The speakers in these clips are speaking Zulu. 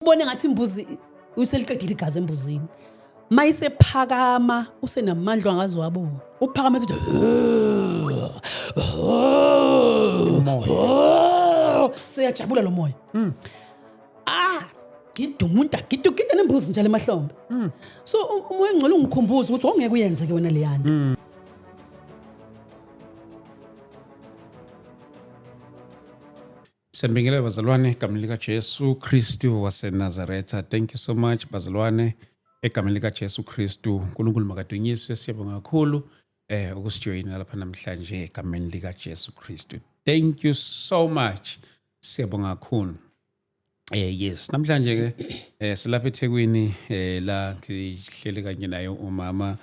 ubone ngathi imbuzi useliqedile igazi embuzini. Mayisephakama usenamandla angazi wabo. Uphakama ethi seyajabula lo moya. Gidumunta gidugida nembuzi njalo emahlombe. So umoya engcwele ungikhumbuza ukuthi ongeke uyenze ke wena leyana. Sembingele bazalwane egameni lika Jesu Kristu waseNazaretha. Thank you so much bazalwane egameni lika Jesu Kristu. uNkulunkulu makadunyiswe, siyabonga kakhulu ukusijoyina lapha namhlanje egameni lika Jesu Kristu. Thank you so much. Siyabonga kakhulu. Yes, namhlanje ke silapha eThekwini la ngihleli kanye nayo umama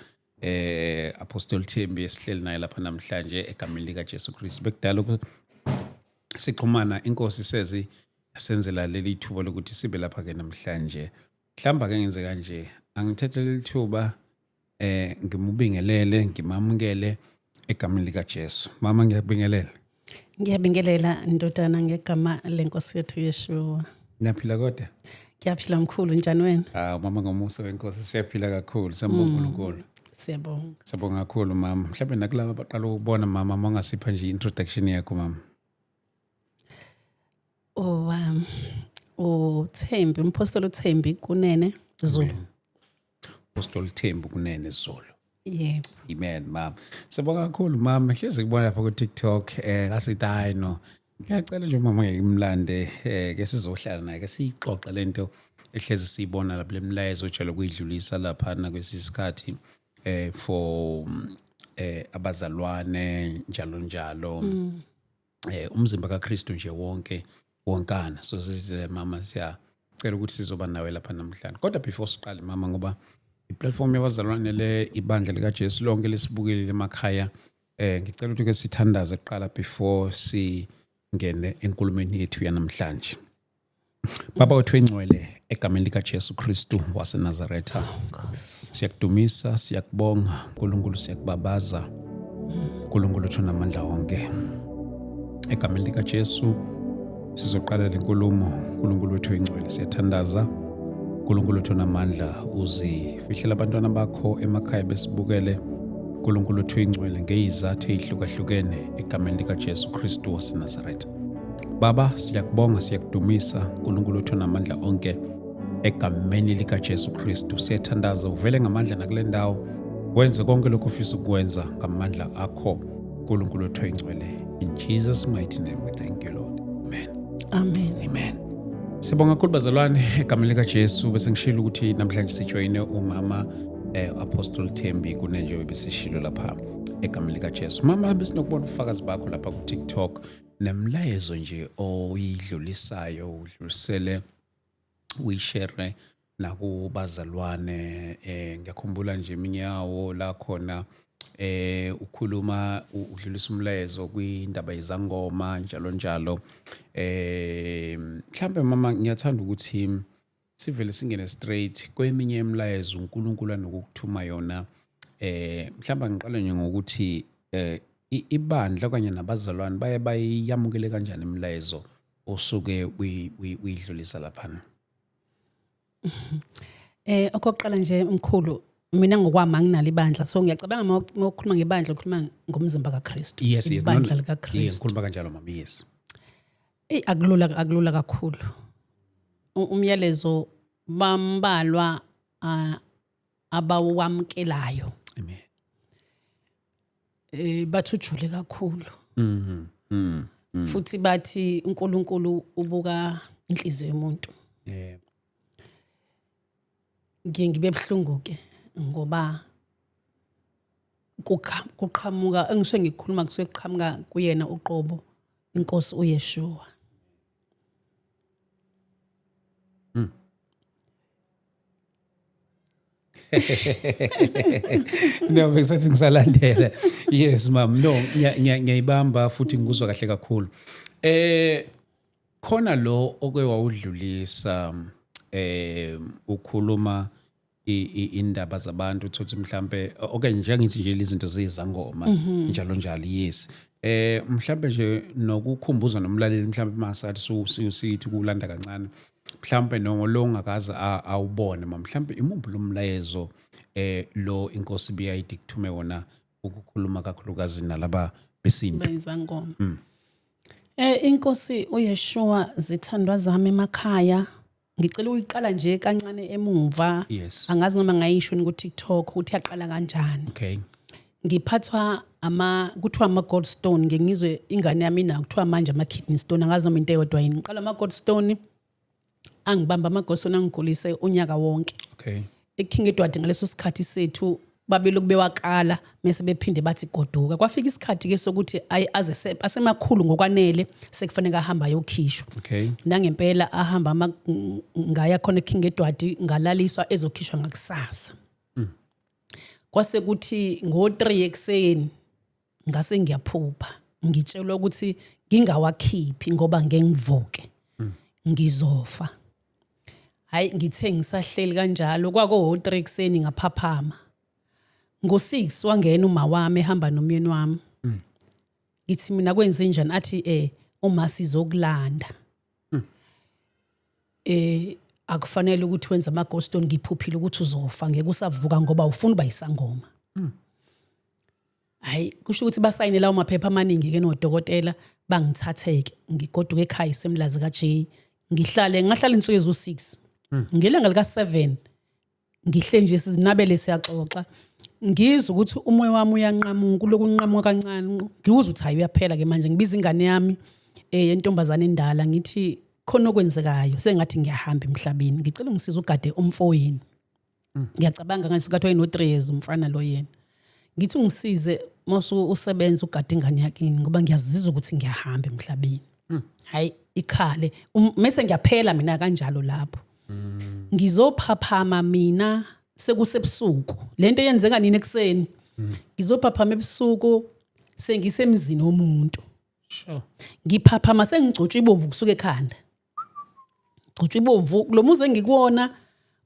Apostle Thembi esihleli naye lapha namhlanje egameni lika Jesu Kristu. Bekudala sixhumana inkosi sezi yasenzela leli thuba lokuthi sibe lapha ke namhlanje. Mhlamba ke ngenze kanje, angithethe leli thuba ngimubingelele, ngimamukele egameni lika Jesu. Mama ngiyabingelela. Ngiyabingelela ndodana ngegama lenkosi yethu Yeshua. Niyaphila kodwa? Ngiyaphila mkhulu, njani wena? Mama ngomusa wenkosi siyaphila kakhulu, siyabonga uNkulunkulu. Siyabonga. Siyabonga kakhulu mama. Mhlawumbe nakulabo abaqala ukubona mama mongasipha nje introduction yakho mama. Thembi, umpostoli Thembi Kunene Zulu. Apostoli Thembi Kunene Zulu. Yebo. Amen mama. Siyabonga kakhulu mama. Hleze kubona lapha ku TikTok ngasithi hayi no. Ngiyacela nje mama ngimlande ke sizohlala naye ke sixoxe lento ehleze siyibona lapha lemlayezo ojalo kuyidlulisa lapha na kwesisikhathi for abazalwane njalo. Umzimba kaKristu nje wonkana. So size mama siyacela ukuthi sizoba nawe lapha namhlanje. Kodwa before siqale mama, ngoba iplatform yabazalwane le ibandla lika Jesu lonke lesibukile emakhaya, ngicela ukuthi ke sithandaze kuqala before singene enkulumeni yethu yanamhlanje. Baba wethu engcwele egameni lika Jesu Kristu waseNazaretha, siyakudumisa, siyakubonga uNkulunkulu, siyakubabaza uNkulunkulu thona amandla wonke. Egameni lika Jesu sizoqala lenkulumo. uNkulunkulu wethu engcwele siyathandaza, uNkulunkulu wethu namandla, uzifihlela abantwana bakho emakhaya besibukele. uNkulunkulu wethu engcwele ngeyizathu ezihlukahlukene egameni lika Jesu Kristu waseNazaretha. Baba siyakubonga, siyakudumisa uNkulunkulu wethu namandla onke egameni lika Jesu Kristu. Siyathandaza uvele ngamandla nakule ndawo, wenze konke lokho ufisa ukwenza ngamandla akho uNkulunkulu wethu engcwele. In Jesus mighty name we thank you Lord. Amen. Amen. Amen. Sibonga kakhulu bazalwane egameni lika Jesu. Bese ngishilo ukuthi namhlanje sijoyine umama Apostle Thembi Kunene besishilo lapha egameni lika Jesu. Mama besinokubona ufakazi bakho lapha ku TikTok nemlayezo nje oyidlulisayo, udlulisele uyishare nakubazalwane. Ngiyakhumbula nje iminyawo la khona ukhuluma udlulisa umlayezo kwindaba yezangoma njalo. Mhlambe mama ngiyathanda ukuthi sivele singene straight kweminye emlayezo uNkulunkulu anokukuthuma yona. Mhlamba ngiqale nje ngokuthi ibandla kanye nabazalwane baye bayamukele kanjani imlayezo osuke uyidlulisa lapha? Okokuqala nje mkhulu, mina ngokwami anginalo ibandla, so ngiyacabanga uma ukhuluma ngebandla ukhuluma ngomzimba kaKristu. Yes, ibandla likaKristu. Yes, ngikhuluma kanjalo mama. Yes. Akulula kakhulu. Umyalezo bambalwa abawamkelayo. Amen. Bathujule kakhulu. Futhi bathi uNkulunkulu ubuka inhliziyo yomuntu. Yeah. Ngibe buhlungu ke ngoba kuqhamuka engisuke ngikhuluma kusuke kuqhamuka kuyena uqobo inkosi uYeshua. No, besathi ngisalandela. Yes mama, no ngiyayibamba futhi ngikuzwa kahle kakhulu. Khona lo okwewawudlulisa ukhuluma indaba zabantu, uthothi mhlambe okay njengithi nje izinto zezangoma njalo. Yes, Mhlambe nje nokukhumbuza nomlaleli mhlambe masathi sithi kulanda kancane mhlambe lo ongakaze awubone mhlambe imumbu lomlayezo lo inkosi biyayidikuthume wona ukukhuluma kakhulukazi nalaba besintu bezangoma. Inkosi uYeshua zithandwa zami emakhaya ngicela uyiqala nje kancane emuva. Yes. Angazi noma ngayisho ku TikTok ukuthi yaqala kanjani. Okay. Ngiphathwa kuthiwa ama-goldstone ngizwe ingane yami kuthiwa manje ama-kidney stone angazi noma into eyodwa yini. Ngiqala ama-goldstone angibamba ama-goldstone angigulise unyaka wonke. Okay. eKing Edward ngaleso sikhathi sethu babeloku bewaqala mase bephinde bathi goduka. Kwafika isikhathi ke sokuthi asemakhulu ngokwanele sekufanele ahamba ayokhishwa. Okay. Nangempela ahamba ngaya khona eKing Edward ngalaliswa ezokhishwa ngakusasa. Kwase kuthi ngo3 ekseni ngase ngiyaphupha ngitshelwa ukuthi ngingawakhiphi ngoba ngengivuke ngizofa. Hayi ngithe ngisahleli kanjalo kwako3 ekseni ngaphaphama. Ngo6 wangena uma wami ehamba nomyeni wami. Ngithi mina kwenze njani athi uma sizokulanda. Akufanele ukuthi wenza ama-goldstone ngiphuphile ukuthi uzofa ngeke usavuka ngoba ufuna uba isangoma. Hayi kusho ukuthi basayine lawo maphepha amaningi ke nodokotela bangithatheke ngigoduka ekhaya esemlazi kaJ ngahlala insuku ezo6 ngelanga lika7 ngihle nje sizinabele siyaxoxa ngizwe ukuthi umoya wami uyanqamuka kulokunqamuka kancane ngiwuza uthi hayi uyaphela ke manje ngibiza ingane yami yentombazane endala ngithi khona okwenzekayo sengathi ngiyahamba emhlabeni ngicela ngisiza ugade umfoyini. Ngiyacabanga ngasikhathi wayeno3 years umfana lo yena ngithi ngisize masu usebenza ugade ingane yakhe ngoba ngiyazizwa ukuthi ngiyahamba emhlabeni. Hayi ikhale mase ngiyaphela mina kanjalo lapho. Ngizophaphama mina sekusebusuku lento yenzeka nini ekseni ngizophaphama ebusuku sengisemzini womuntu. Sure. Ngiphaphama sengigcotshwa ibomvu kusuka ekhanda. Gcotshwa ibomvu lo muzi engikuwona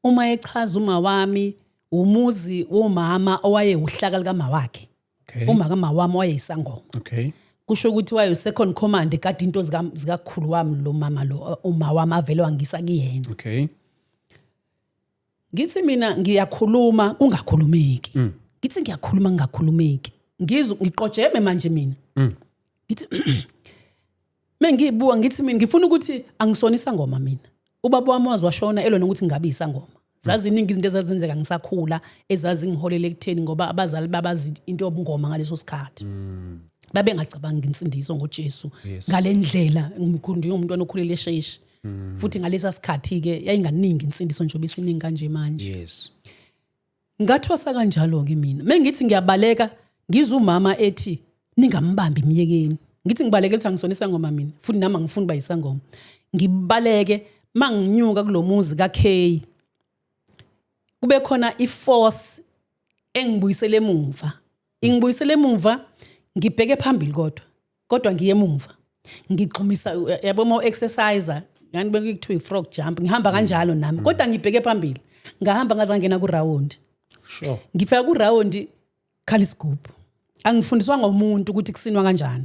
uma echaza uma wami umuzi womama owaye uhlaka likama wakhe. Okay. Uma kama wami wayeyisangoma. Okay. Kusho ukuthi waye second command ekade into zikakhulu wami lo mama lo uma wami avele wangisa kuyena. Okay. Ngithi mina ngiyakhuluma kungakhulumeki. Ngithi ngiyakhuluma ngingakhulumeki. Ngizwe ngiqojeme manje mina. Ngithi mengibuka ngithi mina ngifuna ukuthi angisonisa ngoma mina. Ubaba wami wazwashona elona ukuthi ngabe isangoma. Zazi iningi izinto ezazenzeka ngisakhula ezazi ngiholele ekutheni ngoba abazali babazi into yobungoma ngaleso sikhathi. Babe ngacabanga insindiso ngoJesu ngalendlela ngimkhundiwe umntwana okhulele esheshi. Futhi ngalesa sikhathi ke yayinganingi insindiso nje obisiningi kanje manje. Yes. Ngathwasa kanjalo ke mina. Mengithi ngiyabaleka ngizwe umama ethi ningambambi imiyekeni. Ngithi ngibaleke ukuthi angisonisa ngoma mina. Futhi nama ngifuna ba isangoma. Ngibaleke manginyuka kulomuzi kaK. Kube khona iforce engibuyisele emuva. Ingibuyisele emuva ngibheke phambili kodwa ngiye emuva. Ngixhumisa yabo mo exerciser yani bekuthiwa ifrog jump ngihamba kanjalo nami kodwa ngibheke phambili. Ngahamba ngazangena ku round. Sure. Ngifika ku round khala isigubhu. Angifundiswa ngomuntu ukuthi kusinwa kanjani.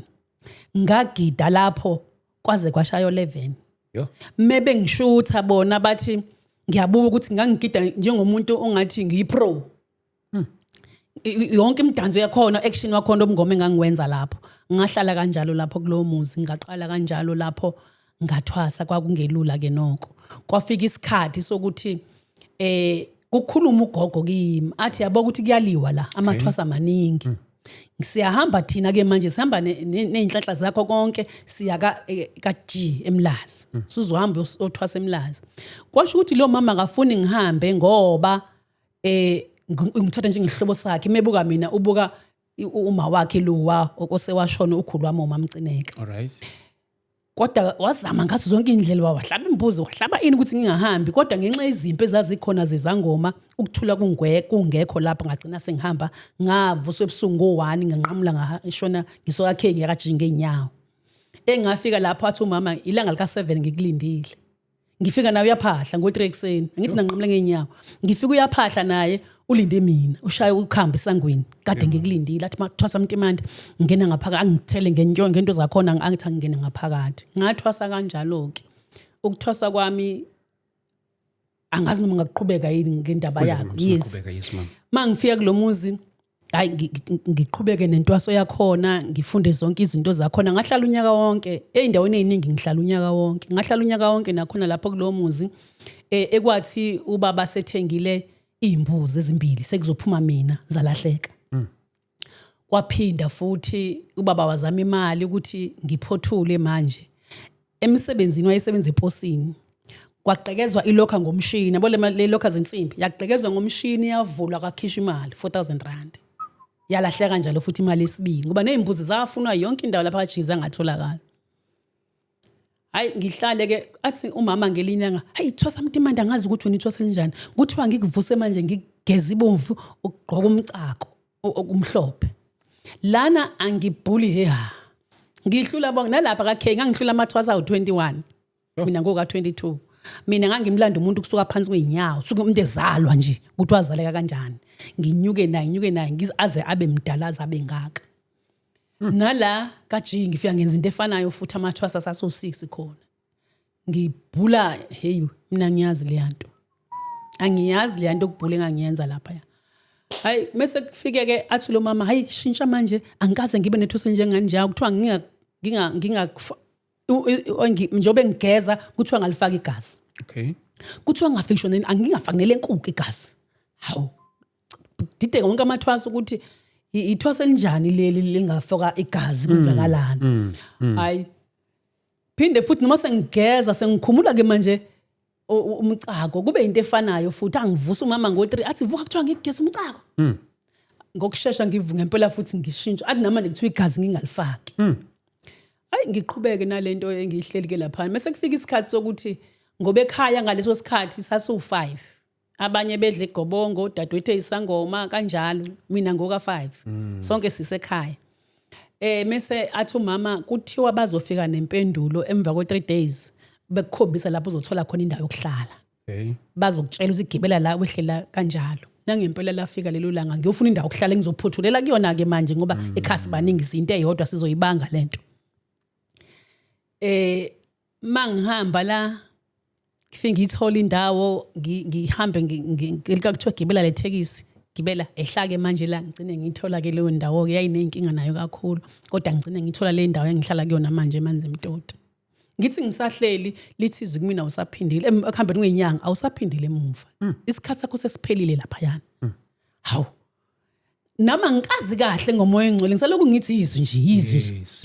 Ngagida lapho kwaze kwashaya 11. Yo. Mebe ngishutha bona bathi ngiyabuka ukuthi ngangigida njengomuntu ongathi ngiyipro. Yonke imidanzo yakhona action wakhona obungoma engangiwenza lapho. Ngahlala kanjalo lapho kulowo muzi ngaqala kanjalo lapho ngathwasa kwakungelula ke nokho. Kwafika isikhathi sokuthi kukhuluma ugogo kimi athi yabo ukuthi kuyaliwa la amathwasa amaningi. Siyahamba thina ke manje sihamba nezinhlanhla zakho konke siya kaG eMlazi. Sizohamba othwasa eMlazi. Kwasho ukuthi lo mama akafuni ngihambe ngoba ngithatha nje ngihlobo sakhe mebuka mina ubuka uma wakhe lowa osewashona ukhulu wami umamcineka. All right. Kodwa wazama ngathi zonke indlela wahlaba imbuzo wahlaba ini ukuthi ngingahambi kodwa ngenxa yezimpi ezazikhona zezangoma ukuthula kungekho lapho ngagcina sengihamba ngavuswa ebusuku ngo1 nganqamula ngashona ngisoka ngiyakajinga einyawo. Engafika lapho athi umama ilanga lika7 ngikulindile. ngifika naye uyaphahla ngo3 ekseni ngithi nanqamle ngeenyawo ngifika uyaphahla naye ulinde mina ushaya ukukhamba esangweni kade ngikulindile athi mathwasa mntimande ngena ngaphakathi angithele ngento zakhona angithi angene ngaphakathi ngathwasa kanjalo ke ukuthwasa kwami angazi noma ngaqhubeka yini ngendaba yakho yes mangifika kulomuzi hayi ngiqhubeke nentwaso yakhona ngifunde zonke izinto zakhona ngahlala unyaka wonke eindaweni eziningi ngihlala unyaka wonke ngahlala unyaka wonke nakhona lapho kulo muzi ekwathi ubaba sethengile imbuzi ezimbili sekuzophuma mina zalahleka kwaphinda futhi ubaba wazama imali ukuthi ngiphothule manje emsebenzini wayesebenza eposini kwaqekezwa ilokha ngomshini yabo le lokha zensimbi yaqekezwa ngomshini yavulwa kwakhishwa imali 4000 rand yalahleka kanjalo futhi imali esibili ngoba nezimbuzi zafunwa yonke indawo lapha kaJiza ngatholakala hayi ngihlale ke athi umama ngelinyanga hayi thwasa mntimande angazi ukuthi wena ithwasa kanjani kuthiwa ngikuvuse manje ngigeza ibomvu ukugqoka umcako okumhlophe lana angibhuli heha ngihlula bonke nalapha kakhe ngangihlula amathwasa awu21 mina ngoka 22 mina ngangimlanda umuntu kusuka phansi kweinyawo suka umuntu ezalwa nje ukuthi wazaleka kanjani nginyuke naye ngizaze abe mdala azabe ngaka nala kaJi ngifika ngenza into efanayo futhi amathwasa saso 6 khona ngibhula hey mina ngiyazi le yanto angiyazi le yanto ukubhula engangiyenza lapha hayi mase kufike ke athi lo mama hayi shintsha manje angikaze ngibe nethwasa njengani njalo kuthiwa nginga njobe ngigeza kuthiwa ngalifaka igazi okay kuthiwa ngafishoneni angingafanele enkukhu igazi hawu dideka wonke amathwasa ukuthi ithwasa elinjani leli lingafaka igazi kwenzakalana hayi phinde futhi noma sengigeza sengikhumula ke manje umcako kube into efanayo futhi angivusa umama ngo3 athi vuka kuthiwa ngigeza umcako ngokusheshsha ngempela futhi ngishintsha athi namanje kuthiwa igazi ngingalifaki hayi ngiqhubeke nalento engihlelike lapha mase kufika isikhathi sokuthi ngobe ekhaya ngaleso sikhathi sasu5 abanye bedle igobongo dadwethu isangoma kanjalo mina ngoka 5 sonke sisekhaya mase athi umama kuthiwa bazofika nempendulo emva ko3 days bekukhombisa lapho uzothola khona indawo yokuhlala okay bazokutshela ukuthi igibela la wehlela kanjalo nangempela lafika lelo langa ngiyofuna indawo yokuhlala engizophothulela kuyona ke manje ngoba ekhasi baningi izinto eyodwa sizoyibanga lento mangihamba la ngifike ngithola indawo ngihambe ngilika kuthiwa gibela le tekisi gibela ehlake manje la ngicine ngithola ke leyo ndawo yayinenkinga nayo kakhulu kodwa ngicine ngithola le ndawo engihlala kuyona manje manzi mtoti ngithi ngisahleli lithizwe kumina usaphindile ekuhambeni kwenyanga awusaphindile emuva isikhathi sakho sesiphelile lapha yana hawu nama ngikazi kahle ngomoya engcwele ngisalokhu ngithi izwi nje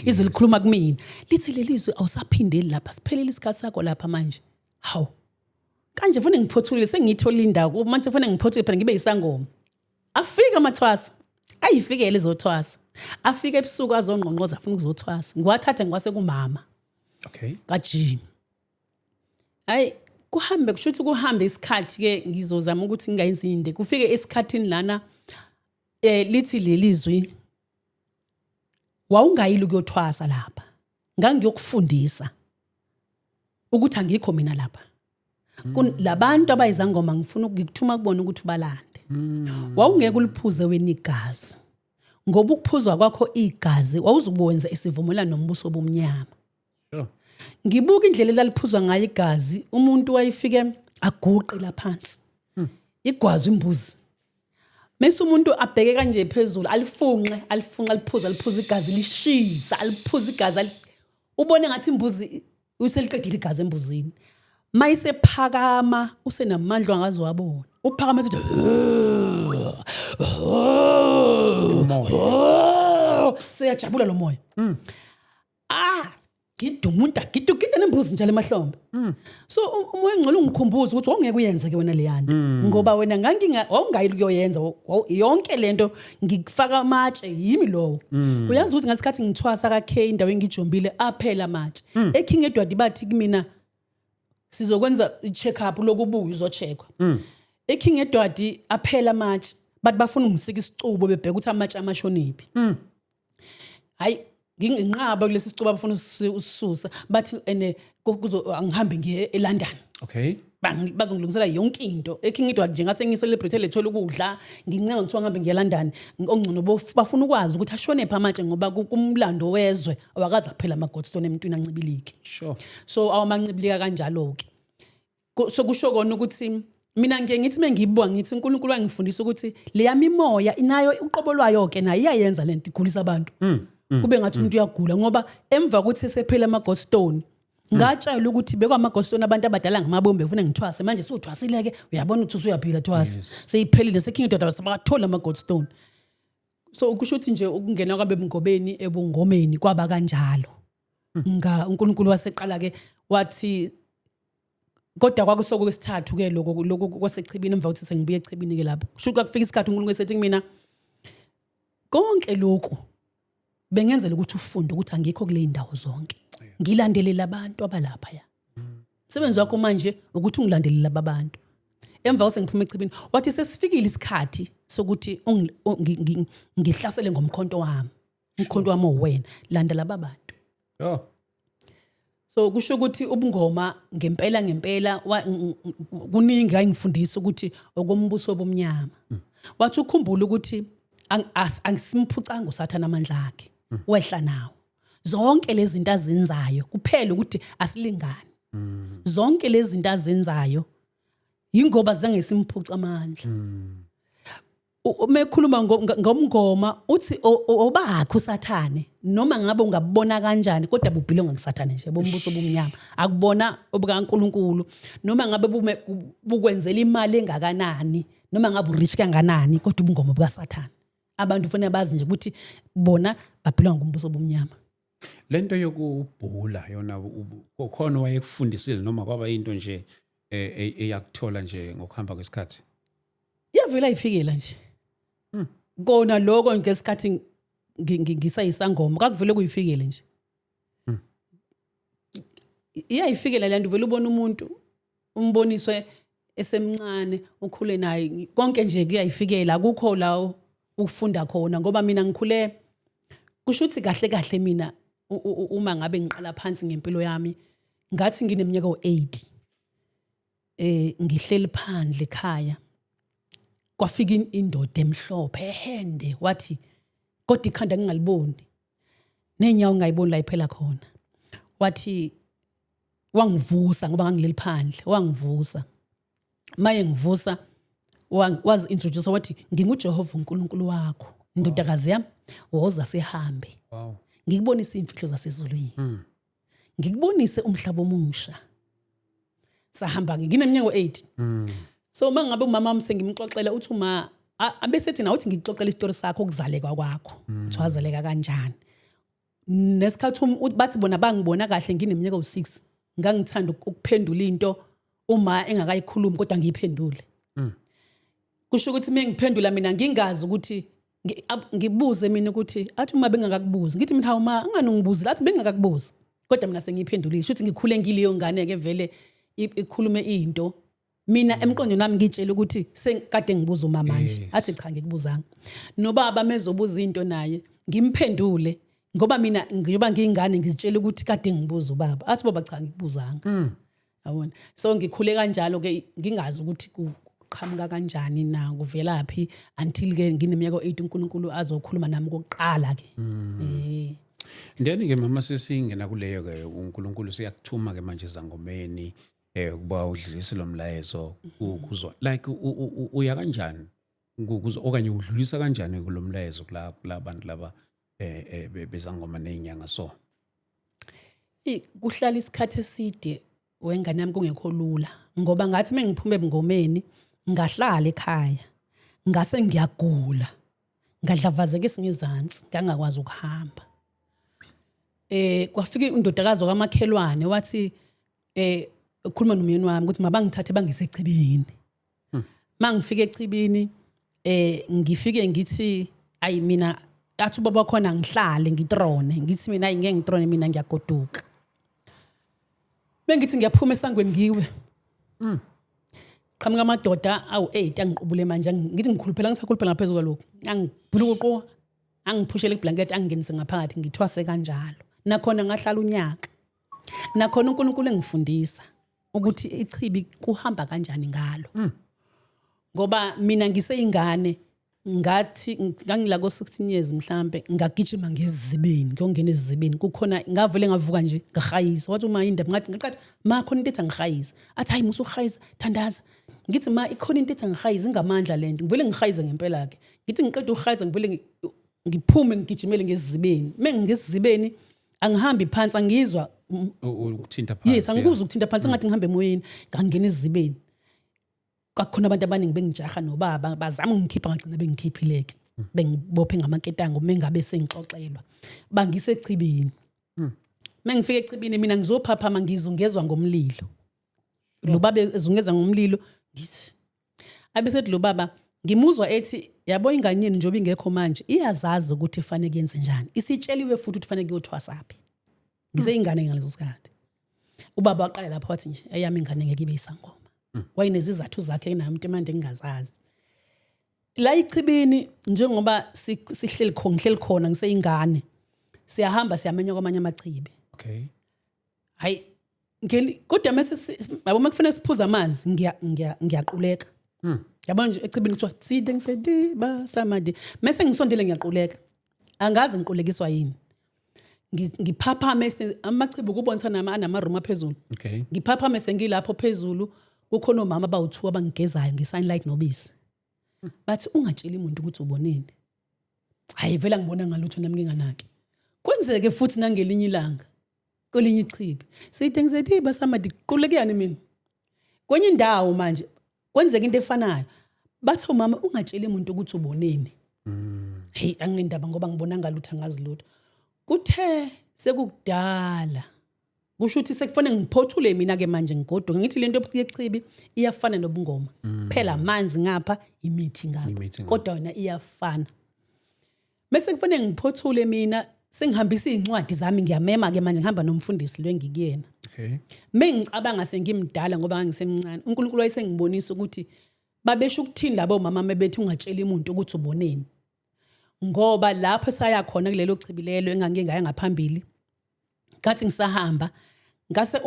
izwi likhuluma kumina lithi lelizwe awusaphindeli lapha siphelile isikhathi sakho lapha manje hawu kanje ufune ngiphothule sengithola indawo manje ufune ngiphothule phela ngibe isangoma afika amathwasa ayifikele ezothwasa afika ebusuku azongqonqoza afuna ukuzothwasa ngiwathatha ngiwase kumama okay kaJi hayi kuhambe kushuthi kuhambe isikhathi ke ngizozama ukuthi ngingayenzi inde kufike esikhathini lana lithi lelizwi wawungayili ukuyothwasa lapha ngangiyokufundisa ukuthi angikho mina lapha labantu abayizangoma ngifuna ukukuthuma kubona ukuthi balande wawungeke uliphuze wena igazi ngoba ukuphuzwa kwakho igazi wawuzukwenza isivumelano nombuso obumnyama sure ngibuka indlela laliphuzwa ngayo igazi umuntu wayefike aguqe laphansi igwazi imbuzi mase umuntu abheke kanje phezulu alifunqe aliphuza igazi lishisa aliphuza igazi ubone ngathi imbuzi useliqedile igazi embuzini mayisephakama usenamandla angazi wabona uphakama ethi seyajabula lo moya gidumunta gidukida nembuzi njalo emahlombe so umoya engcwele ungikhumbuza ukuthi wawungeke uyenze ke wena leyana ngoba wena wawungayili kuyoyenza yonke lento ngifaka amatshe yimi lowo uyazi ukuthi ngasikhathi ngithwasa kakhe indawo engijombile aphela amatshe eKing Edward bathi kumina sizokwenza i-check up lokubuya uzocheckwa eKing Edward aphela amatshe bathi bafuna ungisika isicubo bebheka ukuthi amatshe amashoniphi hayi nginqaba kulesi sicuba bafuna usisusa bathi ene angihambe ngiye eLondon. Okay. Bazongilungisela yonke into ekhingidwa nje ngase ngicelebrate lethola ukudla ngincenga ngithiwa ngabe ngiya eLondon ongcono bafuna ukwazi ukuthi ashone pha manje ngoba kumlando wezwe awakaza kuphela amaGodstone emntwini ancibilike. Sure. So awamancibilika kanjalo ke. So kusho kona ukuthi mina ngithi mengiyibuka ngithi uNkulunkulu wangifundisa ukuthi le yami imoya inayo uqobo lwayo ke nayo iyayenza lento igulisa abantu. Kube ngathi umuntu uyagula ngoba emva ukuthi sephela amaGodstone ngatshela ukuthi bekwamaGodstone abantu abadala ngamabombe ufuna ngithwase manje suthwasileke uyabona ukuthi usuyaphila thwase seyiphelile sekhingidwa sabathola amaGodstone. So kusho ukuthi nje ukungena kwabe ebungobeni ebungomeni kwaba kanjalo. uNkulunkulu waseqala ke wathi kodwa kwakusoku kwesithathu ke lokho kwasechibini emva ukuthi sengibuye echibini ke lapho kusho ukuthi kufika isikhathi uNkulunkulu esethi kumina konke lokho bengenzela ukuthi ufunde ukuthi angikho kule indawo zonke ngilandelela abantu abalapha ya umsebenzi wakho manje ukuthi ungilandelele labantu emva usengiphuma echibini wathi sesifikile isikhathi sokuthi ngihlasele ngomkhonto wami umkhonto wami owena landela labantu. So kusho ukuthi ubungoma ngempela kuningi ayingifundisa ukuthi okombuso obumnyama. Wathi ukukhumbula ukuthi angisimphucanga uSathana amandla akhe. Wehla nawo. Zonke lezi zinto azenzayo kuphela ukuthi asilingani. Zonke lezi zinto azenzayo ingoba zange simphuca amandla. Umekhuluma ngomngoma uthi obakho uSathane noma ngabe ungabona kanjani kodwa bubhilonga kuSathane nje bombuso obumnyama akubona obukaNkulunkulu noma ngabe bukwenzela imali engakanani noma ngabe urich kanganani kodwa ubungoma bukaSathane abantu kufanele bazi nje ukuthi bona babhilonga ngombuso obumnyama. Lento yokubhula yona khona wayekufundisile noma kwaba into nje eyakuthola nje ngokuhamba kwesikhathi yavela ifikela nje kona lokho ngesikhathi ngisayisangoma kakuvele kuyifikele nje iyayifikela lento vele ubona umuntu umboniswe esemncane ukhule naye konke nje kuyayifikela akukho lawo ukufunda khona ngoba mina ngikhule kusho ukuthi kahle mina uma ngabe ngiqala phansi ngempilo yami ngathi ngineminyaka o8 ngihleli phandle ekhaya kwafika indoda emhlophe ehende wathi kodwa ikhanda ngingaliboni nenyawo ngayiboni la iphela khona wathi wangivusa ngoba ngangileli phandle wangivusa maye ngivusa wazi introduce wathi nginguJehova uNkulunkulu wakho indodakazi yami woza sihambe ngikubonisa imfihlo zasezulwini ngikubonise umhlaba omusha sahamba ngineminyaka o8 so mangabe umama wami sengimxoxela uthi uma abesethi na uthi ngikuxoxela istory sakho ukuzaleka kwakho uthwazaleka kanjani nesikhathi bathi bona bangibona kahle ngineminyaka o6 ngangithanda ukuphendula into uma engakayikhulumi kodwa ngiyiphendule kusho ukuthi mengiphendula mina ngingazi ukuthi ngibuze mina ukuthi athi uma bengakakubuzi ngithi mina uma anganongibuzi athi bengakakubuzi kodwa mina sengiyiphendulile futhi ngikhule ngiliyo ngane ke vele ikhulume into mina emqondo nami ngitshela ukuthi sekade ngibuza uma manje athi cha ngikubuzanga nobaba mezobuza into naye ngimphendule ngoba mina ngiyoba ngingane ngizitshela ukuthi kade ngibuza ubaba athi baba cha ngikubuzanga yabona so ngikhule kanjalo ke ngingazi ukuthi kuqhamuka kanjani na kuvelaphi until ke ngineminyaka o8 uNkulunkulu azokhuluma nami kokuqala ke ndeni ke mama sesingena kuleyo ke uNkulunkulu siyakuthuma ke manje zangomeni kuba udlulise lo mlayezo ukuzwa like uya kanjani okanye udlulisa kanjani kulomlayezo kulabantu laba bezangoma nezinyanga so kuhlala isikhathi eside wengane yami kungekho lula ngoba ngathi mengiphume ebungomeni ngahlala ekhaya ngase ngiyagula ngadlavazeka esingezansi ngangakwazi ukuhamba kwafika indodakazi kamakhelwane wathi ukhuluma nomyeni wami ukuthi mabangithathe bangise echibini mangifike echibini ngifike ngithi ayi mina athi ubaba khona ngihlale ngitrone ngithi mina ngeke ngitrone mina ngiyagoduka bengithi ngiyaphuma esangweni ngiwe qhamuka amadoda awu8 angiqubule manje ngithi ngikhuluphela ngisakhuluphela ngaphezulu kwalokho angibhuluqo angiphushele kublanket angingenise ngaphakathi ngithwase kanjalo nakhona ngahlala unyaka nakhona uNkulunkulu engifundisa ukuthi ichibi kuhamba kanjani ngalo ngoba mina ngiseyingane ngathi ngangila ko 16 years mhlambe ngagijima ngezibeni ngiyongena ezibeni kukhona ngavele ngavuka nje ngahayisa wathi uma indaba ngathi ngaqathi ma khona into ethi ngihayisa athi hayi musu uhayisa thandaza ngithi ma ikhona into ethi ngihayisa ingamandla lento ngivele ngihayisa ngempela ke ngithi ngiqeda ukuhayisa ngivele ngiphume ngigijimele ngezibeni mengizibeni angihambi phansi angizwa ukuthinta phansi yes angikuzwa ukuthinta phansi ngathi ngihambe emoyeni ngangena ezibeni kakhona abantu abaningi bengijaha nobaba bazama ungikhipha ngagcina bengikhiphileke bengibophe ngamaketango mengabe sengixoxelwa bangise echibini mengifike echibini mina ngizophaphama ngizungezwa ngomlilo lo baba ezungeza ngomlilo ngithi abesethi lo baba ngimuzwa ethi yabo ingane yenu njobe ingekho manje iyazazi ukuthi efanele yenze njani isitsheliwe futhi ukuthi kufanele uyothwasaphi ngiseyingane ngalezo sikhathi ubaba waqala lapho wathi nje eyami ingane ngeke ibe isangoma wayinezizathu zakhe nayo umuntu manje ngingazazi la ichibini njengoba sihleli khona ngihleli khona ngiseyingane siyahamba siyamenya kwamanye amachibi okay hayi kodwa mase yabo makufanele siphuza amanzi ngiyaquleka yabo nje echibini kuthiwa tside ngisedi basamadi mase ngisondele ngiyaquleka angazi ngiqulekiswa yini ngiphaphame amachibi kubonisa nama room aphezulu okay ngiphaphame sengilapho phezulu kukhona omama abawu2 abangigezayo ngesunlight nobisi bathi ungatsheli umuntu ukuthi uboneni hayi vela ngibona ngalutho nami nginganaki kwenzeke futhi nangelinye ilanga kolinye ichibi sithi ngisethi basamadi qulekiyani mina kwenye indawo manje kwenzeka into efanayo bathi umama ungatsheli umuntu ukuthi uboneni hey anginendaba ngoba ngibona ngalutho angazi lutho kuthe sekukudala kusho ukuthi sekufanele ngiphothule mina ke manje ngigodo ngithi lento yechibi iyafana nobungoma phela amanzi ngapha imithi ngapha kodwa yona iyafana mase kufanele ngiphothule mina sengihambisa incwadi zami ngiyamema ke manje ngihamba nomfundisi lwengikuyena okay mengicabanga sengimdala ngoba ngangisemncane uNkulunkulu wayesengibonisa ukuthi babesho ukuthini labo mama mebethi ungatsheli umuntu ukuthi uboneni ngoba lapho saya khona kulelo chibilelo engangike ngaya ngaphambili ngathi ngisahamba ngase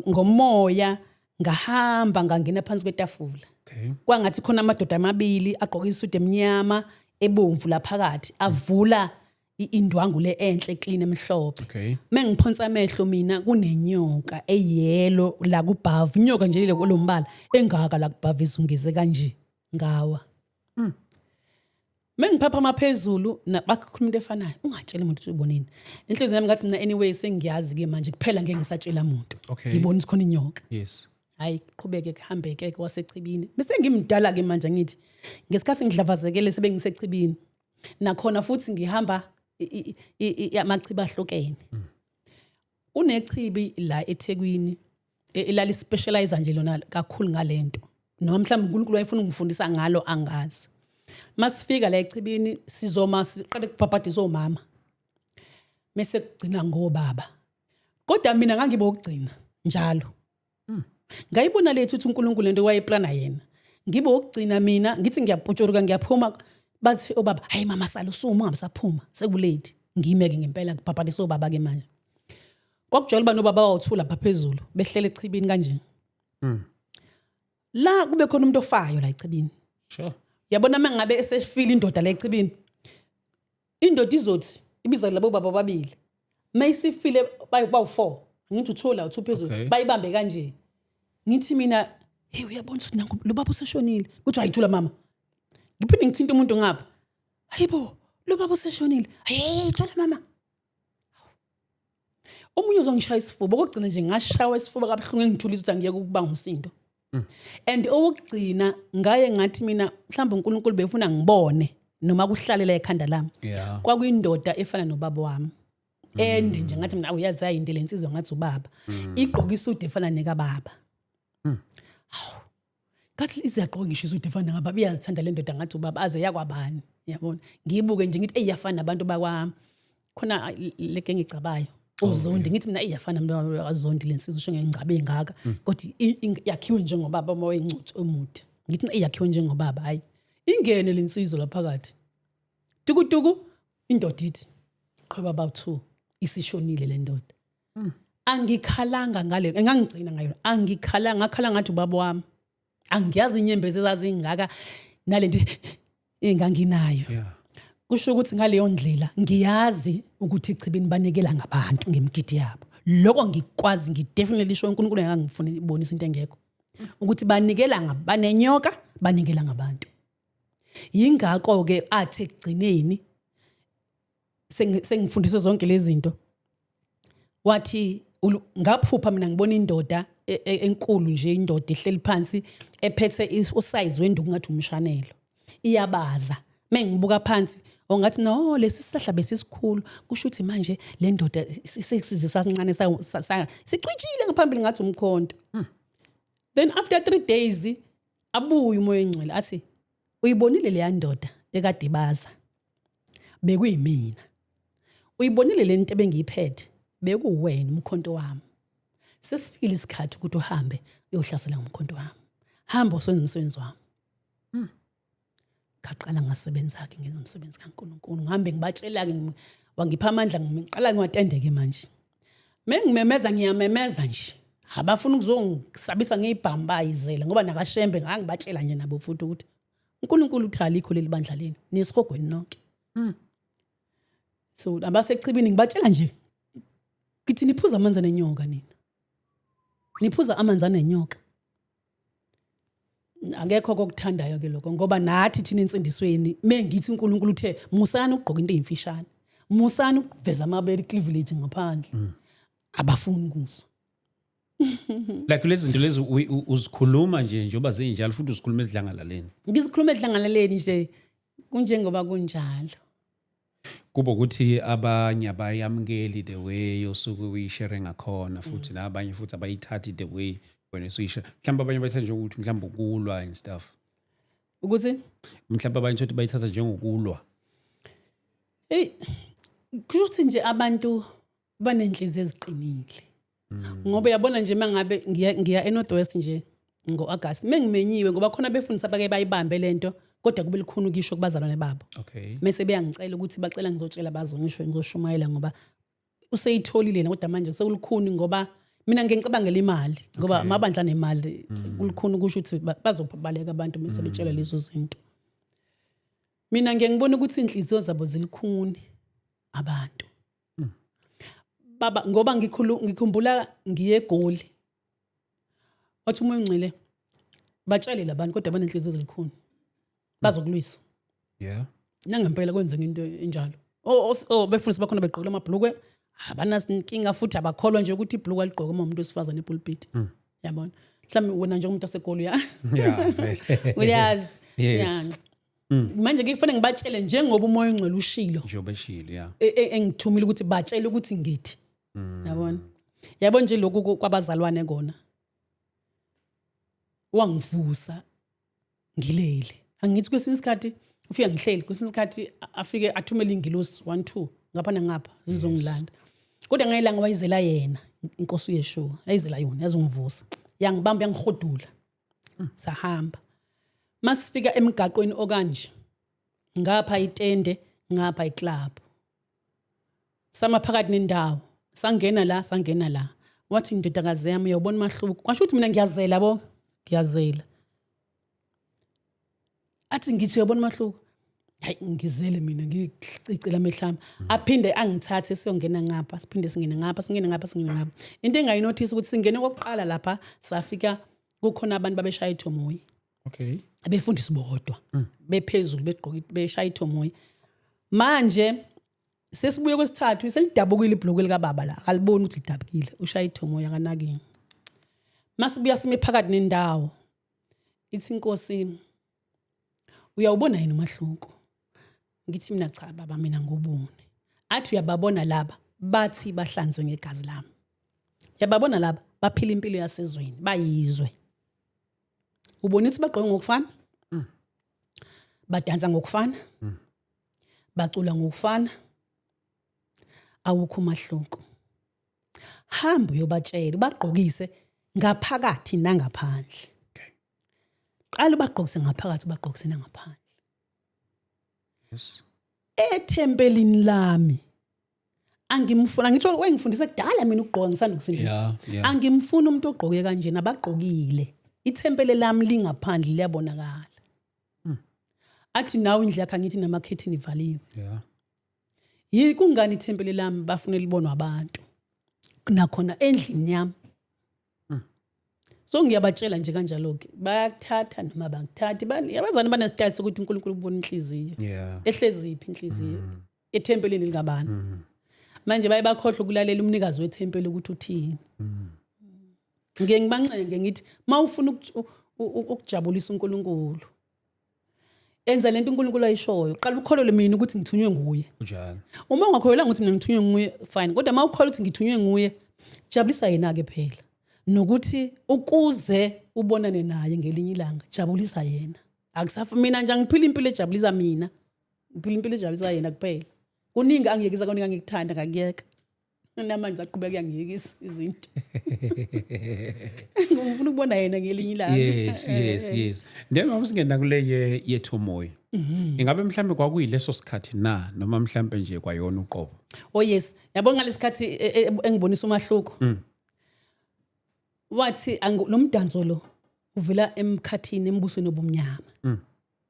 ngomoya ngahamba ngangena phansi kwetafula okay kwangathi khona amadoda amabili agqoka isudu emnyama ebomvu laphakathi avula indwangu le enhle clean emhlophe okay mengiphonsa amehlo mina kunenyoka eyelo la kubhavu inyoka nje ile kolombala engaka la kubhavu izungeze kanje ngawa mengiphapha amaphezulu bakhuluma into efanayo ungatshela umuntu ukuthi ubonini inhliziyo yami ngathi mina anyway sengiyazi ke manje kuphela ngeke ngisatshela umuntu Okay. ngibona ukuthi khona inyoka yes hayi qhubeke kuhambeke ke wasechibini bese ngimdala ke manje ngithi ngesikhathi ngidlavazekele sebengisechibini nakhona futhi ngihamba amachibi ahlukene unechibi la eThekwini elali specialize nje lona kakhulu ngalento noma mhlawumbe uNkulunkulu wayefuna ungifundisa ngalo angazi masifika la echibini sizoma siqale kubhabhadisa omama mase kugcina ngobaba kodwa mina ngangibe ukugcina njalo ngayibona lethu ukuthi uNkulunkulu lento wayeplana yena ngibe ukugcina mina ngithi ngiyaphutshuruka ngiyaphuma bathi obaba hayi mama sala usuma ungabisaphuma sekulate ngimeke ngempela kubhabhadisa obaba ke manje kwakujwayele bani obaba bawuthula phaphezulu behlele echibini kanje la kube khona umuntu ofayo la echibini sure yabona mengabe esefila indoda la echibini indoda izothi ibiza labo baba babili mayisifile bawu4 ngithi uthola uthu phezulu Okay. bayibambe kanje ngithi mina hey uyabona ukuthi nangu lo baba useshonile kuthi ayithula mama ngiphinde ngithinta umuntu ngapha hayibo lo baba useshonile hey thola mama omunye uzongishaya isifuba kokugcina nje ngashawa isifuba kabuhlungu engithulisa ukuthi angiyeke ukubanga umsindo and okugcina ngaye ngathi mina mhlawumbe uNkulunkulu befuna ngibone noma kuhlalela ekhanda lami yeah kwakuyindoda efana nobaba wami and nje ngathi mina uyazi ayinde lensizwa ngathi ubaba igqoka isudu efana neka baba kathi iziyaqoka ngisho isudu efana ngababa iyazithanda le ndoda ngathi ubaba aze yakwabani yabona ngiyibuke nje ngithi eyafana nabantu bakwami khona leke ngicabayo uzondi ngithi mina iyafana nabantu azondi lensizwa usho ngicabe engaka kodwa yakhiwe njengobaba uma wencuthu omude ngithi iyakhiwe njengobaba hayi ingene lensizwa laphakathi tukutuku indoda ithi qhweba about 2 isishonile le ndoda. Angikhalanga ngale engangigcina ngayo angikhalanga ngakhala ngathi ubaba wami angiyazi inyembezi ezazingaka nalento enganginayo. Kusho ukuthi ngaleyo ndlela ngiyazi ukuthi echibini banikela ngabantu ngemgidi yabo. Lokho ngikwazi ngidefinitely sho uNkulunkulu engangifuna ibonisa into engekho ukuthi banikela ngabanenyoka banikela ngabantu. Yingakho ke athi ekugcineni sengifundise zonke lezi zinto wathi ngaphupha mina ngibona indoda enkulu nje indoda ihleli phansi ephethe usize wenduku ngathi umshanelo iyabaza mengibuka phansi ongathi no lesisihlahla besisikhulu kusho ukuthi manje le ndoda sesizisa sincane sicwitshile ngaphambili ngathi umkhonto. Then after 3 days abuya umoya engcwele athi uyibonile le ndoda ekade baza bekuyimina uyibonile le nto ebengiyiphethe bekuwena umkhonto wami sesifikile isikhathi ukuthi uhambe uyohlasela ngomkhonto wami hamba usenze umsebenzi wami. Ngaqala ngasebenza ke ngenza umsebenzi kaNkulunkulu ngihambe ngibatshela ke wangipha amandla ngiqala ngiwatendeke manje mengimemeza ngiyamemeza nje abafuna ukuzongisabisa ngeibhamba izela ngoba nakashembe ngangibatshela nje nabo futhi ukuthi uNkulunkulu uthi alikho leli bandla leni nesihogweni nonke. So abasechibini ngibatshela nje kithi niphuza amanzi nenyoka nina niphuza amanzi anenyoka akekho kokuthandayo ke lokho ngoba nathi thina insindisweni mengithi uNkulunkulu uthe musani ukugqoka into ezimfishane musani ukuveza amabele cleavage ngaphandle abafuni kuzo. Like lezi zinto lezi uzikhuluma nje njengoba zinjalo futhi uzikhuluma ezidlangalaleni. Ngizikhuluma edlangalaleni nje kunjengoba kunjalo. Kuba ukuthi abanye abayamukeli the way osuke uyishare ngakhona futhi nabanye futhi abayithathi the way wena usuyishare. Mhlawumbe abanye bayithatha nje ukuthi mhlawumbe ukulwa and stuff. Ukuthi mhlawumbe abanye futhi bayithatha njengokulwa. Hey kuthi nje abantu banenhliziyo eziqinile. Ngoba yabona nje mangabe ngiya eNorthwest nje ngoAugust mengimenyiwe ngoba khona befundisa abake bayibambe lento kodwa kube likhona ukisho kubazalwane babo. Okay. Mase beyangicela ukuthi bacela ngizotshela bazongisho ngizoshumayela ngoba useyitholile kodwa manje sekulikhuni ngoba mina ngicabangela imali ngoba amabandla nemali kulikhuni kusho ukuthi bazobaleka abantu mase betshela lezo zinto. Mina ngiyangibona ukuthi inhliziyo zabo zilikhuni abantu. Baba ngoba ngikhumbula ngiye eGoli. Wathi umoya ungcile batshele labantu kodwa banenhliziyo ezilikhuni. Bazokulwisa. Yeah. Nangempela kwenzeka into enjalo. Befundisi bakhona begqoka amabhlukwe abanasinkinga futhi abakholwa nje ukuthi ibhlukwe ligqoka umuntu wesifazane epulpit. Yabona. Mhlawumbe wena nje umuntu waseGoli ya. Yeah, vele. Uyazi. Yes. Manje kufanele ngibatshele njengoba umoya ungcwele ushilo. Njengoba eshilo, yeah. Engithumile ukuthi batshele ukuthi ngithi. Yabona. Yabona nje lokhu kwabazalwane kona. Wangivusa ngilele. Angithi kwesinye isikhathi ufika ngihleli kwesinye isikhathi afike athumele ingilosi 1 2 ngapha nangapha zizongilanda. Kodwa ngayilanga wayizela yena inkosi uYeshua ayizela yona yazongivusa. Yangibamba yangihodula. Sahamba. Masifika emigaqweni okanje. Ngapha itende ngapha iclub. Sama phakathi nendawo. Sangena la. Wathi indodakazi yami uyabona mahluko. Kwasho ukuthi mina ngiyazela bo. Ngiyazela. Athi ngithi uyabona mahluko. Hayi ngizele mina ngicicela emehlami. Aphinde angithathe siyongena ngapha, siphinde singene ngapha. Into engayinotice ukuthi singene kokuqala lapha safika kukhona abantu babeshaya ithomoyi. Okay. Abefundisi bodwa. Bephezulu begqoka beshaya ithomoyi. Manje sesibuye kwesithathu selidabukile ibhlokwe lika baba la. Aliboni ukuthi lidabukile. Ushaya ithomoyi akanakini. Masibuya sime phakathi nendawo. Ithi inkosi uyawubona yini umahluko? Ngithi mina cha baba mina ngubone. Athi uyababona laba bathi bahlanzwe ngegazi lami. Yababona laba baphila impilo yasezweni bayizwe. Ubonisa bagqoka ngokufana? Badansa ngokufana? Bacula ngokufana? Awukho umahluko. Hamba uyobatshela bagqokise ngaphakathi nangaphandle. Qala bagqokise ngaphakathi bagqokise nangaphandle. Yes. ethempelini lami angimfuna ngitho wengifundisa kudala mina ukugqoka ngisanda ukusindiswa angimfuna umuntu ogqoke kanje nabagqokile ithempele lami lingaphandle liyabonakala athi nawe indlu yakhe ngithi namakhethini ivaliwe kungani ithempele lami bafuna libonwa abantu nakhona endlini yami so ngiyabatshela nje kanjalo ke bayakuthatha noma bangithathi yabazana banesitayile sokuthi uNkulunkulu ubona inhliziyo ehleziphi inhliziyo ethempelini lingabani manje bayabakhohlwa ukulalela umnikazi wethempeli ukuthi uthini ngeke ngibancenge ngithi mawufuna ukujabulisa uNkulunkulu enza lento uNkulunkulu ayishoyo qala ukholele mina ukuthi ngithunywe nguye njalo uma ungakholelanga ukuthi mina ngithunywe nguye fine kodwa mawukholwa ukuthi ngithunywe nguye jabulisa yena ke phela nokuthi ukuze ubonane naye ngelinye ilanga jabulisa yena akusafa mina nje ngiphila impilo ejabulisa mina ngiphila impilo ejabulisa yena kuphela kuningi angiyekisa kuningi angikuthanda ngakuyeka namanje aqhubeka yangiyekisa izinto ngifuna ukubona yena ngelinye ilanga yes njengoba singena kule yethomoya ingabe mhlambe kwakuyileso sikhathi noma mhlambe nje kwayona uqobo oh yes yabo ngalesikhathi engibonisa umahluko wathi lo mdanso lo uvela emkhathini embusweni obumnyama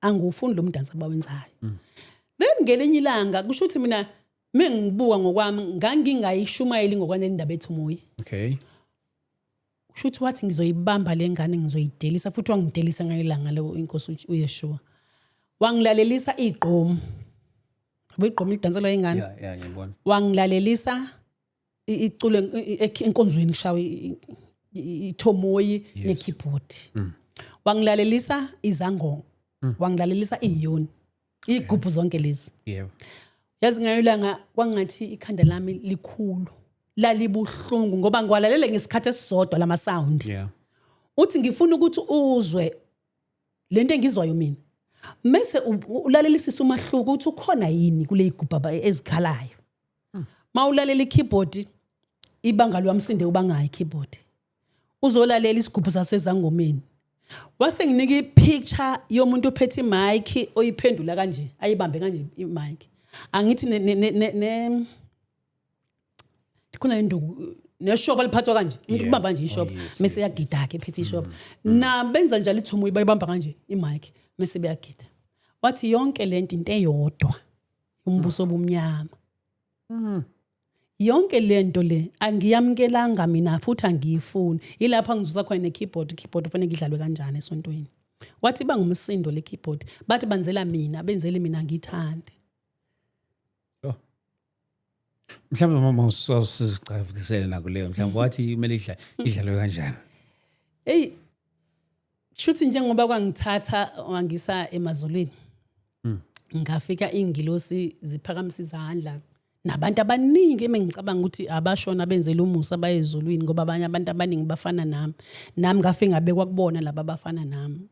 angufuni lo mdanso abawenzayo then ngelinye ilanga kusho ukuthi mina mengibuka ngokwami ngangingayishumayeli ngokwane indaba ethomoya okay kusho ukuthi wathi ngizoyibamba lengane ngizoyidelisa futhi wangidelisa ngayilanga lo inkosi uYeshua wangilalelisa igqomo igqomo lidanselwa ingane ngiyabona wangilalelisa iculo enkonzweni kushawe ithomoyi nekeyboard wangilalelisa izangoma wangilalelisa iyoni igubhu zonke lezi yazi ngayolanga kwangathi ikhanda lami likhulu lalibuhlungu ngoba ngwalalele ngesikhathi esisodwa lama sound uthi ngifuna ukuthi uzwe lento engizwayo mina mase ulalelisisa umahluko uthi ukhona yini kule igubhu ezikhalayo mawulalela ikeyboard ibanga lwamsinde ubangayi ikeyboard uzolalela isigubhu sasezangomeni wase nginika ipicture yomuntu ophethe imic oyiphendula kanje ayibambe kanje imic angithi khona induku neshoba liphathwa kanje umuntu ubamba nje ishoba mase yagida ke phethe ishoba na benza njalo ithomoyi bayibamba kanje imic mase beyagida wathi yonke lento into eyodwa umbuso obumnyama yonke lento le angiyamkelanga mina futhi angiyifuni ilapha ngizuza khona nekeyboard kufanele idlalwe kanjani esontweni wathi bangumsindo le keyboard bathi banzela mina benzele mina ngithande mhlawumbe mama usicabisela la kuleyo mhlawumbe wathi kumele idlalwe kanjani shuthi njengoba kwangithatha wangisa emazulwini ngafika ingilosi ziphakamisa izandla nabantu abaningi engicabanga ukuthi abashona benzela umusa bayezulwini ngoba abanye abantu abaningi bafana nami ngafika ngabekwa kubona laba bafana nami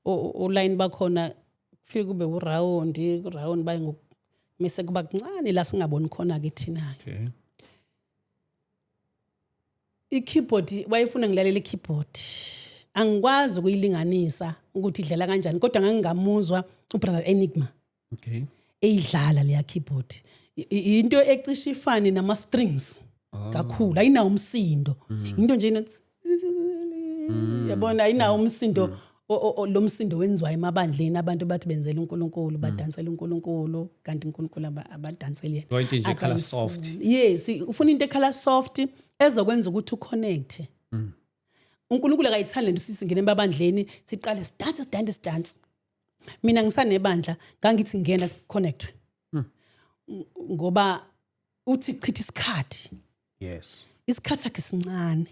online bakhona kufika kube uround baye mase kuba kuncane la singaboni khona ke thina ikeyboard wayefuna ngilalela ikeyboard angikwazi ukuyilinganisa ukuthi idlala kanjani kodwa ngangingamuzwa ubrother Enigma eyidlala leya keyboard into ecishe ifane nama strings kakhulu ayinawo umsindo into nje yabona ayinawo umsindo lo msindo wenziwa emabandleni abantu bathi benzela uNkulunkulu badansela uNkulunkulu kanti uNkulunkulu abadansela yena into nje color soft yes ufuna into color soft ezokwenza ukuthi uconnect uNkulunkulu akayithandi lento sisingene emabandleni siqale dance mina ngisanebandla ngangithi ngena connect ngoba uthi chitha isikhathi yes isikhathi sakhe sincane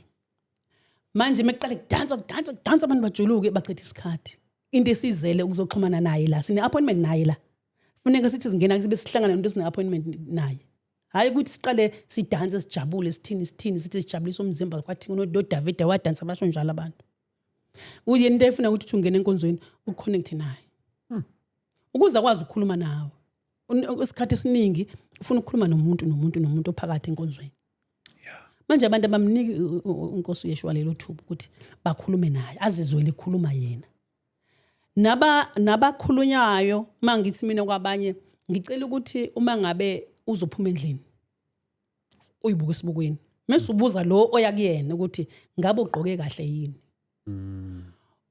manje meqale kudansa abantu bajuluke bachitha isikhathi into esizele ukuzoxhumana naye la sine appointment naye la funeka sithi singena sibe sihlangana nomuntu sine appointment naye hayi ukuthi siqale sidanse sijabule sithini sithi sijabulisa umzimba kwathi no David wadansa basho njalo abantu uye into efuna ukuthi ungene enkonzweni uconnect naye ukuze akwazi ukukhuluma nawe isikhathi esiningi ufuna ukukhuluma nomuntu ophakathi enkonzweni manje abantu abamniki uNkosi uYeshua lelo thuba ukuthi bakhulume naye azizwele ikhuluma yena nabakhulunyayo mangithi mina kwabanye ngicela ukuthi uma ngabe uzophuma endlini uyibuke esibukweni mase ubuza lo oya kuyena ukuthi ngabe ugqoke kahle yini.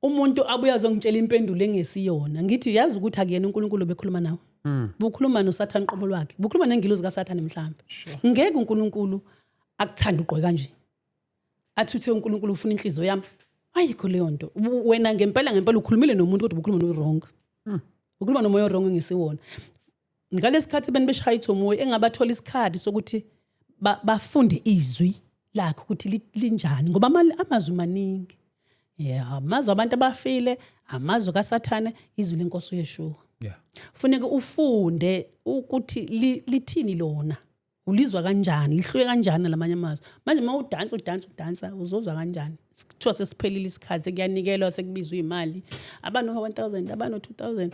Umuntu abuya azongitshela impendulo engesiyona ngithi yazi ukuthi akuyena uNkulunkulu bekhuluma nawe. Bukhuluma noSathane qobo lwakhe. Bukhuluma nengilozi kaSathane mhlambe. Ngeke uNkulunkulu akuthanda ugqoke kanje. Athuthe uNkulunkulu ufuna inhliziyo yami. Ayikho leyo nto. Wena ngempela ukhulumile nomuntu kodwa ukhuluma no wrong. Ukhuluma nomoya wrong ngesiwona. Ngalesikhathi benibeshaya ithomoya engabathola isikhathi sokuthi bafunde izwi lakho ukuthi linjani ngoba amazwi maningi. Yeah, amazwi abantu abafile, amazwi kaSathane, izwi lenkosi uYeshua. Yeah. Funeka ufunde ukuthi lithini lona. Ulizwa kanjani, lihluke kanjani lamanye amazwi. Manje uma udansa uzozwa kanjani? Kuthiwa sesiphelile isikhathi kuyanikelwa sekubizwa imali. Abano 1000, abano 2000.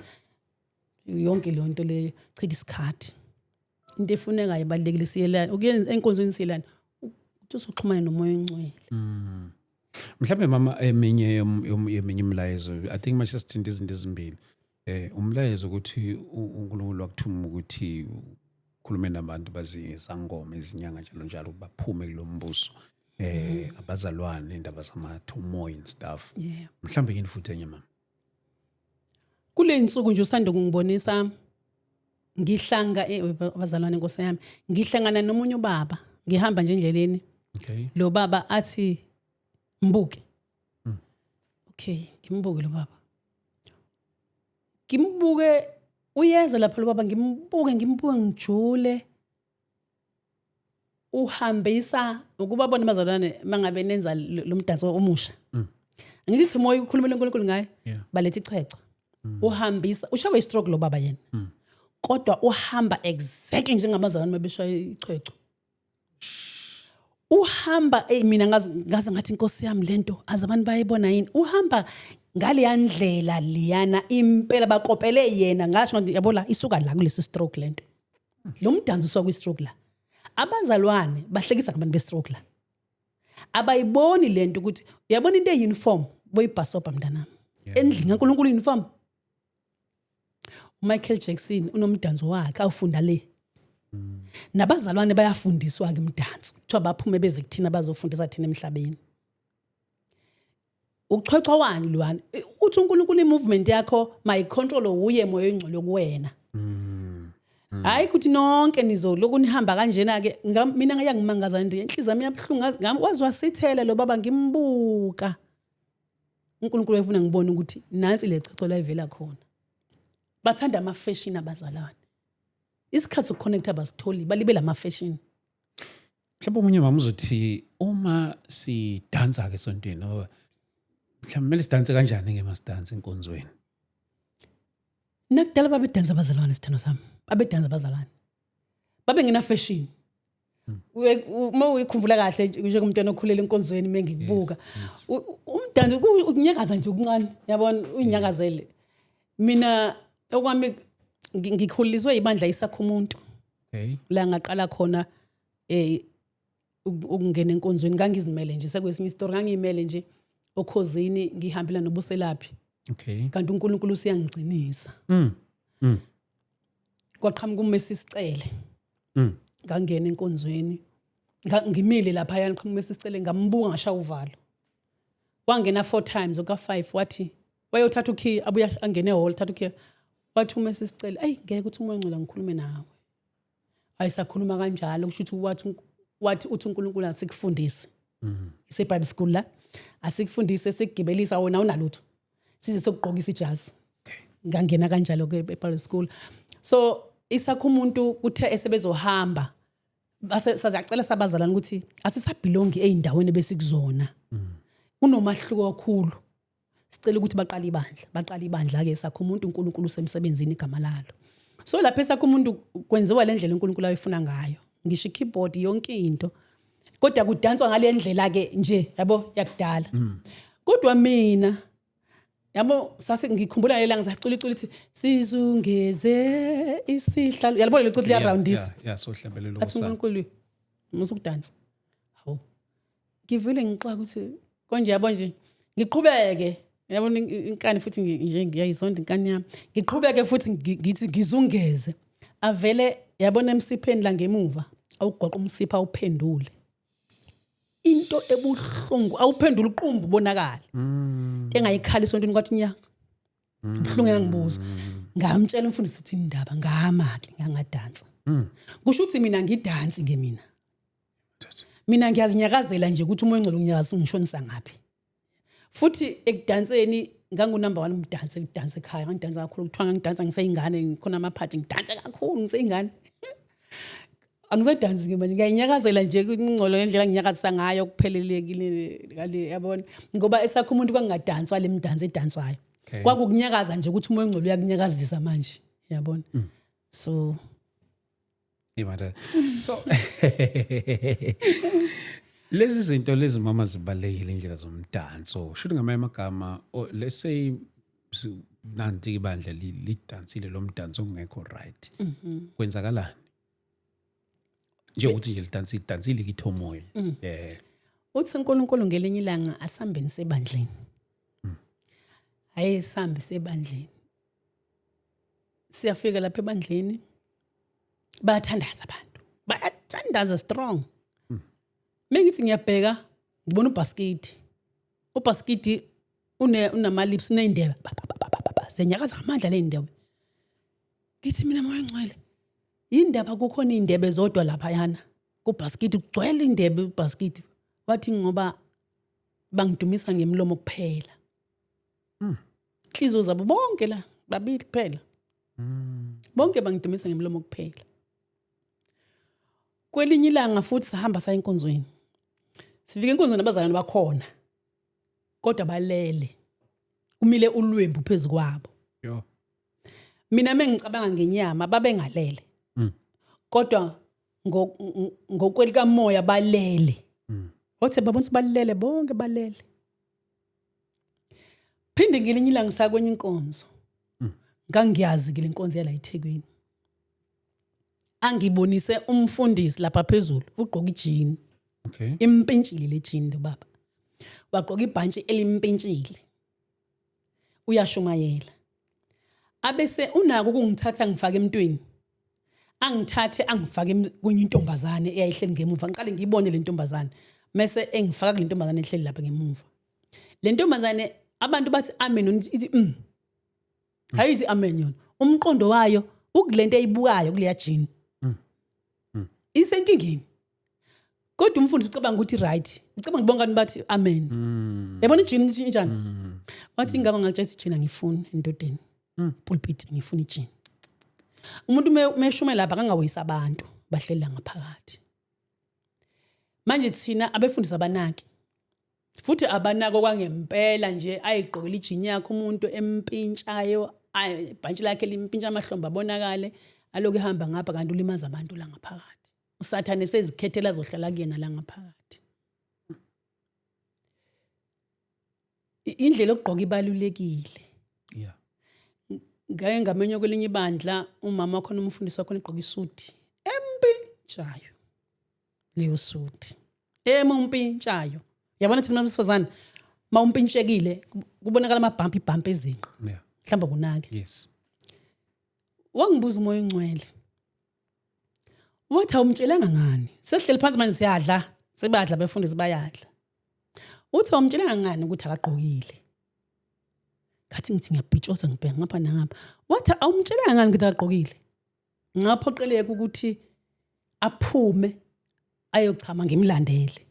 Yonke le nto leyo chitha isikhathi. Into efuneka ibalekile siyelana. Ukuyenza enkonzweni siyelana. Uthi uzoxhumana nomoya ongcwele. Mhlawumbe mama eminye imlayezo I think manje sithinta izinto ezimbili. Umlayezo ukuthi uNkulunkulu wakuthuma ukuthi ukhulume nabantu bazizangoma izinyanga njalo baphume kulombuso. Abazalwane indaba zamathomoya and stuff. Yeah. Mhlawumbe yini futhi enye mama? Kule insuku nje usanda kungibonisa ngihlanga abazalwane Nkosi yami. Ngihlangana nomunye ubaba, ngihamba nje endleleni. Okay. Lo baba athi mbuke. Okay, ngimbuke lo baba. Ngimbuke uyeza lapha lo baba ngimbuke ngijule. Uhambisa ukubabona abazalwane mangabe nenza lo mdanso omusha. Ngithi moya ukhulumela uNkulunkulu ngaye. Baletha ichwecho. Uhambisa ushawe istroke lo baba yena. Kodwa uhamba exactly njengabazalwane mabeshaya ichwecho. Uhamba mina ngaze ngathi Nkosi yami lento azabantu bayibona yini. Uhamba ngale yandlela liyana impela baqopele yena ngasho yabola isuka la kulesi stroke lento. Lo mdanso uswa kwi-stroke la. Abazalwane bahlekisa ngabantu be-stroke la. Abayiboni lento ukuthi uyabona into euniform boyibhasopa mntanami. Endlini kaNkulunkulu uniform. Michael Jackson unomdanso wakhe awufunda le. Nabazalwane bayafundiswa ke imdanso. Kuthiwa baphume beze kuthina bazofundisa thina emhlabeni. Uchwechwa wani lwana? Uthi uNkulunkulu imovement yakho mayicontrol uye moya ongcwele kuwena. Hayi ukuthi nonke nizoloku nihamba kanjena ke mina ngayangimangaza nje inhliziyo yami yabhlungu wazwa sithele lo baba ngimbuka. uNkulunkulu efuna ngibone ukuthi nansi le chicho la ivela khona. Bathanda ama fashion abazalwane. Isikhathi sokconnecta basitholi balibela ama fashion. Mhlawumbe umunye mama uzothi uma sidansa ke sontweni ngoba mhlawumbe mele sidanse kanjani ke masidanse enkonzweni. Nakudala babedansa abazalwane sithando sami. Babedansa abazalwane. Babe ngena fashion. Uma uyikhumbula kahle nje kumntwana okhulela enkonzweni mengikubuka. Umdanso ukunyakaza nje okuncane yabona uyinyakazele. Mina okwami ngikhuliswe ibandla isakho umuntu. Okay. La ngaqala khona ukungena enkonzweni ngangizimele nje sekwesinye istory ngangiyimele nje okhozini ngihambela nobuselaphi. Okay. Kanti uNkulunkulu usiyangcinisa. Kwaqhamuka uMesi sicele. Ngangena enkonzweni. Ngimile lapha yana qhamuka uMesi sicele ngambuka ngasha uvalo. Wangena 4 times oka 5 wathi wayothatha ukey abuya angene hall thatha ukey. Wathi uMesi sicele ayi ngeke ukuthi umoya ngcola ngikhulume nawe. Ayisakhuluma kanjalo kusho ukuthi wathi uthi uNkulunkulu asikufundise. Ise Bible school la asikufundise sekugibelisa wona unalutho. Size sokugqokisa ijazi. Ngangena kanjalo ke eBible school. So isakho umuntu kuthe esebezohamba sazacela sabazalana ukuthi asisabelongi eindaweni besikuzona. Kunomahluko kakhulu. Sicela ukuthi baqala ibandla ke sakho umuntu uNkulunkulu semsebenzini igama lalo. So lapha esakho umuntu kwenziwa le ndlela uNkulunkulu ayifuna ngayo. Ngisho keyboard yonke into. Kodwa kudanswa ngale ndlela ke nje yabo yakudala. Kodwa mina yabo sase ngikhumbula lela ngisacula icula lithi sizungeze isihlalo yalibona lecula liya roundisa. Yeah, so hlambelelo athi uNkulunkulu musukudansa. Hawu. Ngivile ngixoxa ukuthi konje yabo nje ngiqhubeke yabona inkani futhi nje ngiyayizonda inkani yami. Ngiqhubeke futhi ngithi ngizungeze. avele yabona emsipheni la ngemuva awugoqa umsipha awuphendule into ebuhlungu awuphendula uqumbu bonakala engayikhala isontweni kwathi nya ubhlungu yangibuza ngamtshela umfundisi uthi indaba ngama ke ngangadansa kusho ukuthi mina ngidansi ke mina ngiyazinyakazela nje ukuthi umoya ngcolo unyakaza ungishonisa ngapi futhi ekudanseni ngangunumber 1 umdansi ukudansa ekhaya ngidansa kakhulu kuthiwa ngidansa ngiseyingane ngikhona amaphathi ngidansa kakhulu ngiseyingane angisedansi ke manje ngiyayinyakazela nje ingcolo ngendlela nginyakazisa ngayo kuphelelekile kale yabona ngoba esakho umuntu kwangadanswa le mdansi edanswayo kwakukunyakaza nje ukuthi umoya ngcolo uyakunyakazisa manje yabona so so lezi zinto lezi mama zibalekile indlela zomdanso shuthi ngamanye amagama let's say nanti ibandla lidansile lo mdanso ongekho right kwenzakalani nje ukuthi nje lidansile kithomoya uthi uNkulunkulu ngelinye ilanga asambeni sebandleni ayisambe sebandleni siyafika lapha ebandleni bayathandaza abantu bayathandaza strong mengithi ngiyabheka ngibona ubasket unama lips neindebe senyakaza amandla leindebe ngithi mina moya ngcwele indaba kukhona indebe zodwa lapha yana kubasket ugcwele indebe ubasket wathi ngoba bangidumisa ngemlomo kuphela Hliziyo zabo bonke la babili kuphela bonke bangidumisa ngemlomo kuphela kwelinye ilanga futhi sahamba saya enkonzweni sifika enkonzweni abazalwane bakhona kodwa balele kumile ulwembu phezulu kwabo mina mengicabanga ngenyama babengalele kodwa ngokwelika moya balele wathi babonisa balele bonke balele phinde ngelinye ilanga sakwenye inkonzo ngangiyazi ke lenkonzo yala eThekwini angibonise umfundisi lapha phezulu ugqoka ijini impintshile le jini lo baba wagqoka ibhantshi elimpintshile uyashumayela abese unako ukungithatha ngifake emntweni angithathe angifake kwenye intombazane eyayihleli ngemuva ngiqale ngiyibone le ntombazane mase engifaka kule ntombazane ehleli lapha ngemuva le ntombazane abantu bathi amen ithi hayithi amen yona umqondo wayo ukulento eyibukayo kuleya jini isenkingini kodwa umfundisi ucabanga ukuthi right ucabanga bonke bathi amen yabona ijini njani wathi ingakho ngakutshela ijini ngifuna endodeni pulpit ngifuna ijini umuntu meshuma lapha kangawoyisa abantu bahlelela ngaphakathi manje thina abefundisi abanaki futhi abanako kwangempela nje ayigqokela ijini yakhe umuntu empintshayo ibhantshi lakhe limpintsha amahlombe abonakale aloku ehamba ngapha kanti ulimaza abantu la ngaphakathi usathane sezikhethela zohlala kuyena la ngaphakathi indlela okugqoka ibalulekile ngaye ngamenye kwelinye ibandla umama wakho nomfundisi wakho egqoka isuti empintshayo leyo suti empintshayo yabona thina besifazane mawumpintshekile kubonakala amabhampi ibhampi ezinqa mhlamba kunake wangibuza umoya ngcwele wathi awumtshelanga ngani sehleli phansi manje siyadla sebadla befundisi bayadla uthi awumtshelanga ngani ukuthi akagqokile ngathi ngithi ngiyabhitshoza ngibheka ngapha nangapha wathi awumtshelanga ngani ukuthi akagqokile ngaphoqeleka ukuthi aphume ayochama ngimlandele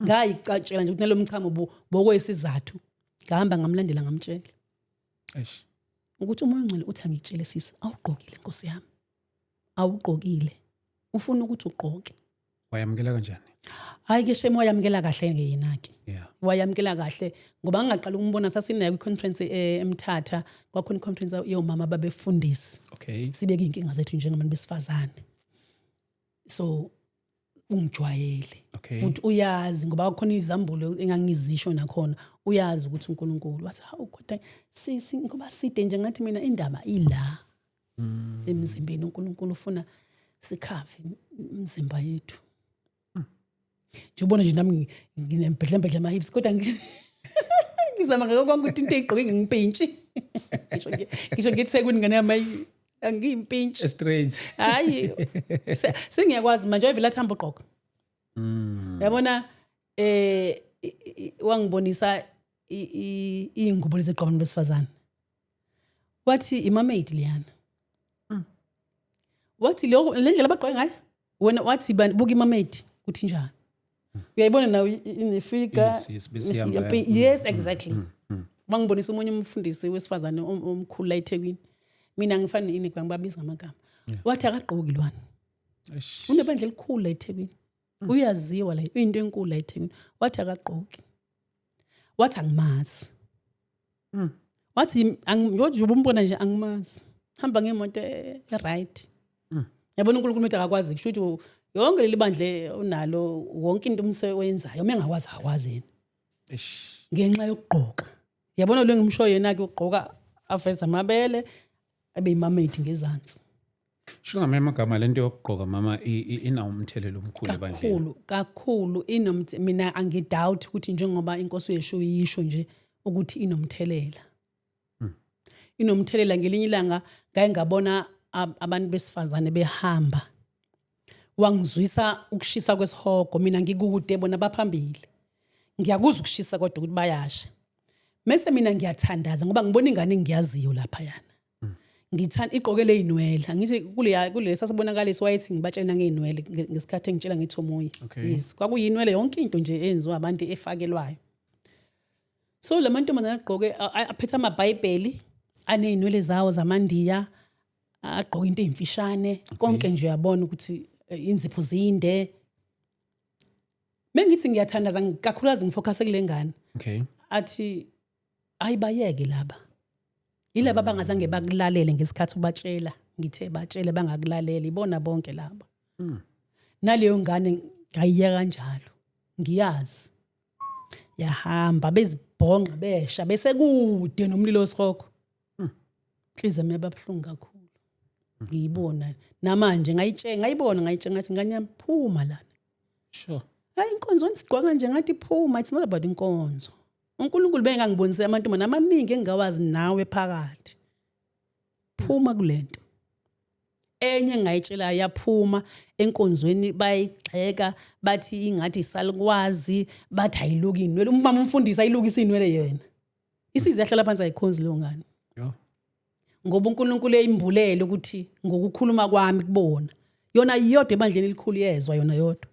ngayicatshela nje ukuthi nalomchamo bokwesizathu ngahamba ngamlandela ngamtshela ukuthi umoya ngcwele uthi angitshele sisi awugqokile Nkosi yami awugqokile ufuna ukuthi ugqoke wayamkela kanjani hayi ke shemo wayamkela kahle ngeyena ke wayamkela kahle ngoba ngingaqala ukumbona sasinayo iconference eMthatha kwakhona iconference yomama babefundisi sibeke inkinga zethu njengabantu besifazane so ungijwayele futhi uyazi ngoba kukhona izambulo engangizisho nakhona uyazi ukuthi uNkulunkulu wathi hawu kodwa sisi ngoba side nje ngathi mina indaba ila emzimbeni uNkulunkulu ufuna sikhave umzimba yethu nje ubona nje nami nginembedlembedle ama hips kodwa ngizama ngakho konke ukuthi into eyigqoke ngimpintshi ngisho ngiThekwini ngane yami Angiyimpintshi. Straight. Hayi. Sengiyakwazi manje wayevela thamba uqoqo. Yabona wangibonisa ingubo leziqabana besifazane. Wathi imamaid liyana. Wathi le ndlela bagqoke ngayo. Wena wathi buka imamaid kuthi njani. Uyayibona nawe inefika. Yes, exactly. Bangibonisa umunye umfundisi wesifazane omkhulu la eThekwini. Mina ngifana ini ngibabiza ngamagama. Wathi akagqoki lwana. Unebandla elikhulu la eThekwini. Uyaziwa la into enkulu la eThekwini. Wathi akagqoki. Wathi angimazi. Wathi umbona nje angimazi. Hamba ngemoto right. Yabona uNkulunkulu uthi akakwazi kusho ukuthi yonke leli bandle unalo wonke into umsebenzayo mengakwazi akwazi yena. Ngenxa yokugqoka. Yabona lo ngimsho yena ke ukugqoka aveza amabele abe imamaid ngezansi. Sho ngamanye amagama lento yokugqoka mama inawo umthelelo omkhulu ebandleni. Kakhulu mina angidoubt ukuthi njengoba inkosi yesho yisho nje ukuthi inomthelela. Inomthelela ngelinye ilanga ngaye ngabona abantu besifazane behamba. Wangizwisa ukushisa kwesihogo mina ngikude bona baphambili. Ngiyakuzwa ukushisa kodwa ukuthi bayasha. Mase mina ngiyathandaza ngoba ngibona ingane engiyaziyo lapha yana. Ngithanda iqokele inwele. Angithi kule sasibonakala wayethi ngibatshela ngeinwele ngesikhathi engitshela ngithi omoya. Yes, kwakuyinwele yonke into nje enziwa abantu efakelwayo. So lamantombazana aqoke aphethe amabhayibheli aneinwele zawo zamandiya, aqoka into ezimfishane, konke nje uyabona ukuthi inzipho zinde. Mengithi ngiyathandaza kakhulukazi ngifocus kule ngane. Okay. Athi ayibayeke laba. Yilaba bangazange bakulalele ngesikhathi ubatshela, ngithe batshele bangakulalela ibona bonke laba. Naleyo ngane ngayiyeka kanjalo. Ngiyazi. Yahamba bezibhonqa besha bese kude nomlilo wesikhokho. Inhliziyo yami yababhlungu kakhulu. Ngiyibona namanje ngayibona ngayitshela ngathi ngane yami phuma lana. Sure. Hayi inkonzo nisigqoka nje ngathi phuma, it's not about inkonzo. uNkulunkulu bengangibonise amantombazane amaningi engawazi nawe phakathi. Phuma kulento. Enye ngayitshela yaphuma enkonzweni bayigxeka bathi ingathi isalukwazi bathi ayiluki inwele. Umama umfundisi ayilukisa inwele yena. Isize yahlala phansi ayikhonzi leyo ngane. Yo. Ngoba uNkulunkulu eyimbulele ukuthi ngokukhuluma kwami kubona. Yona iyodwa ebandleni elikhulu yezwa yona yodwa.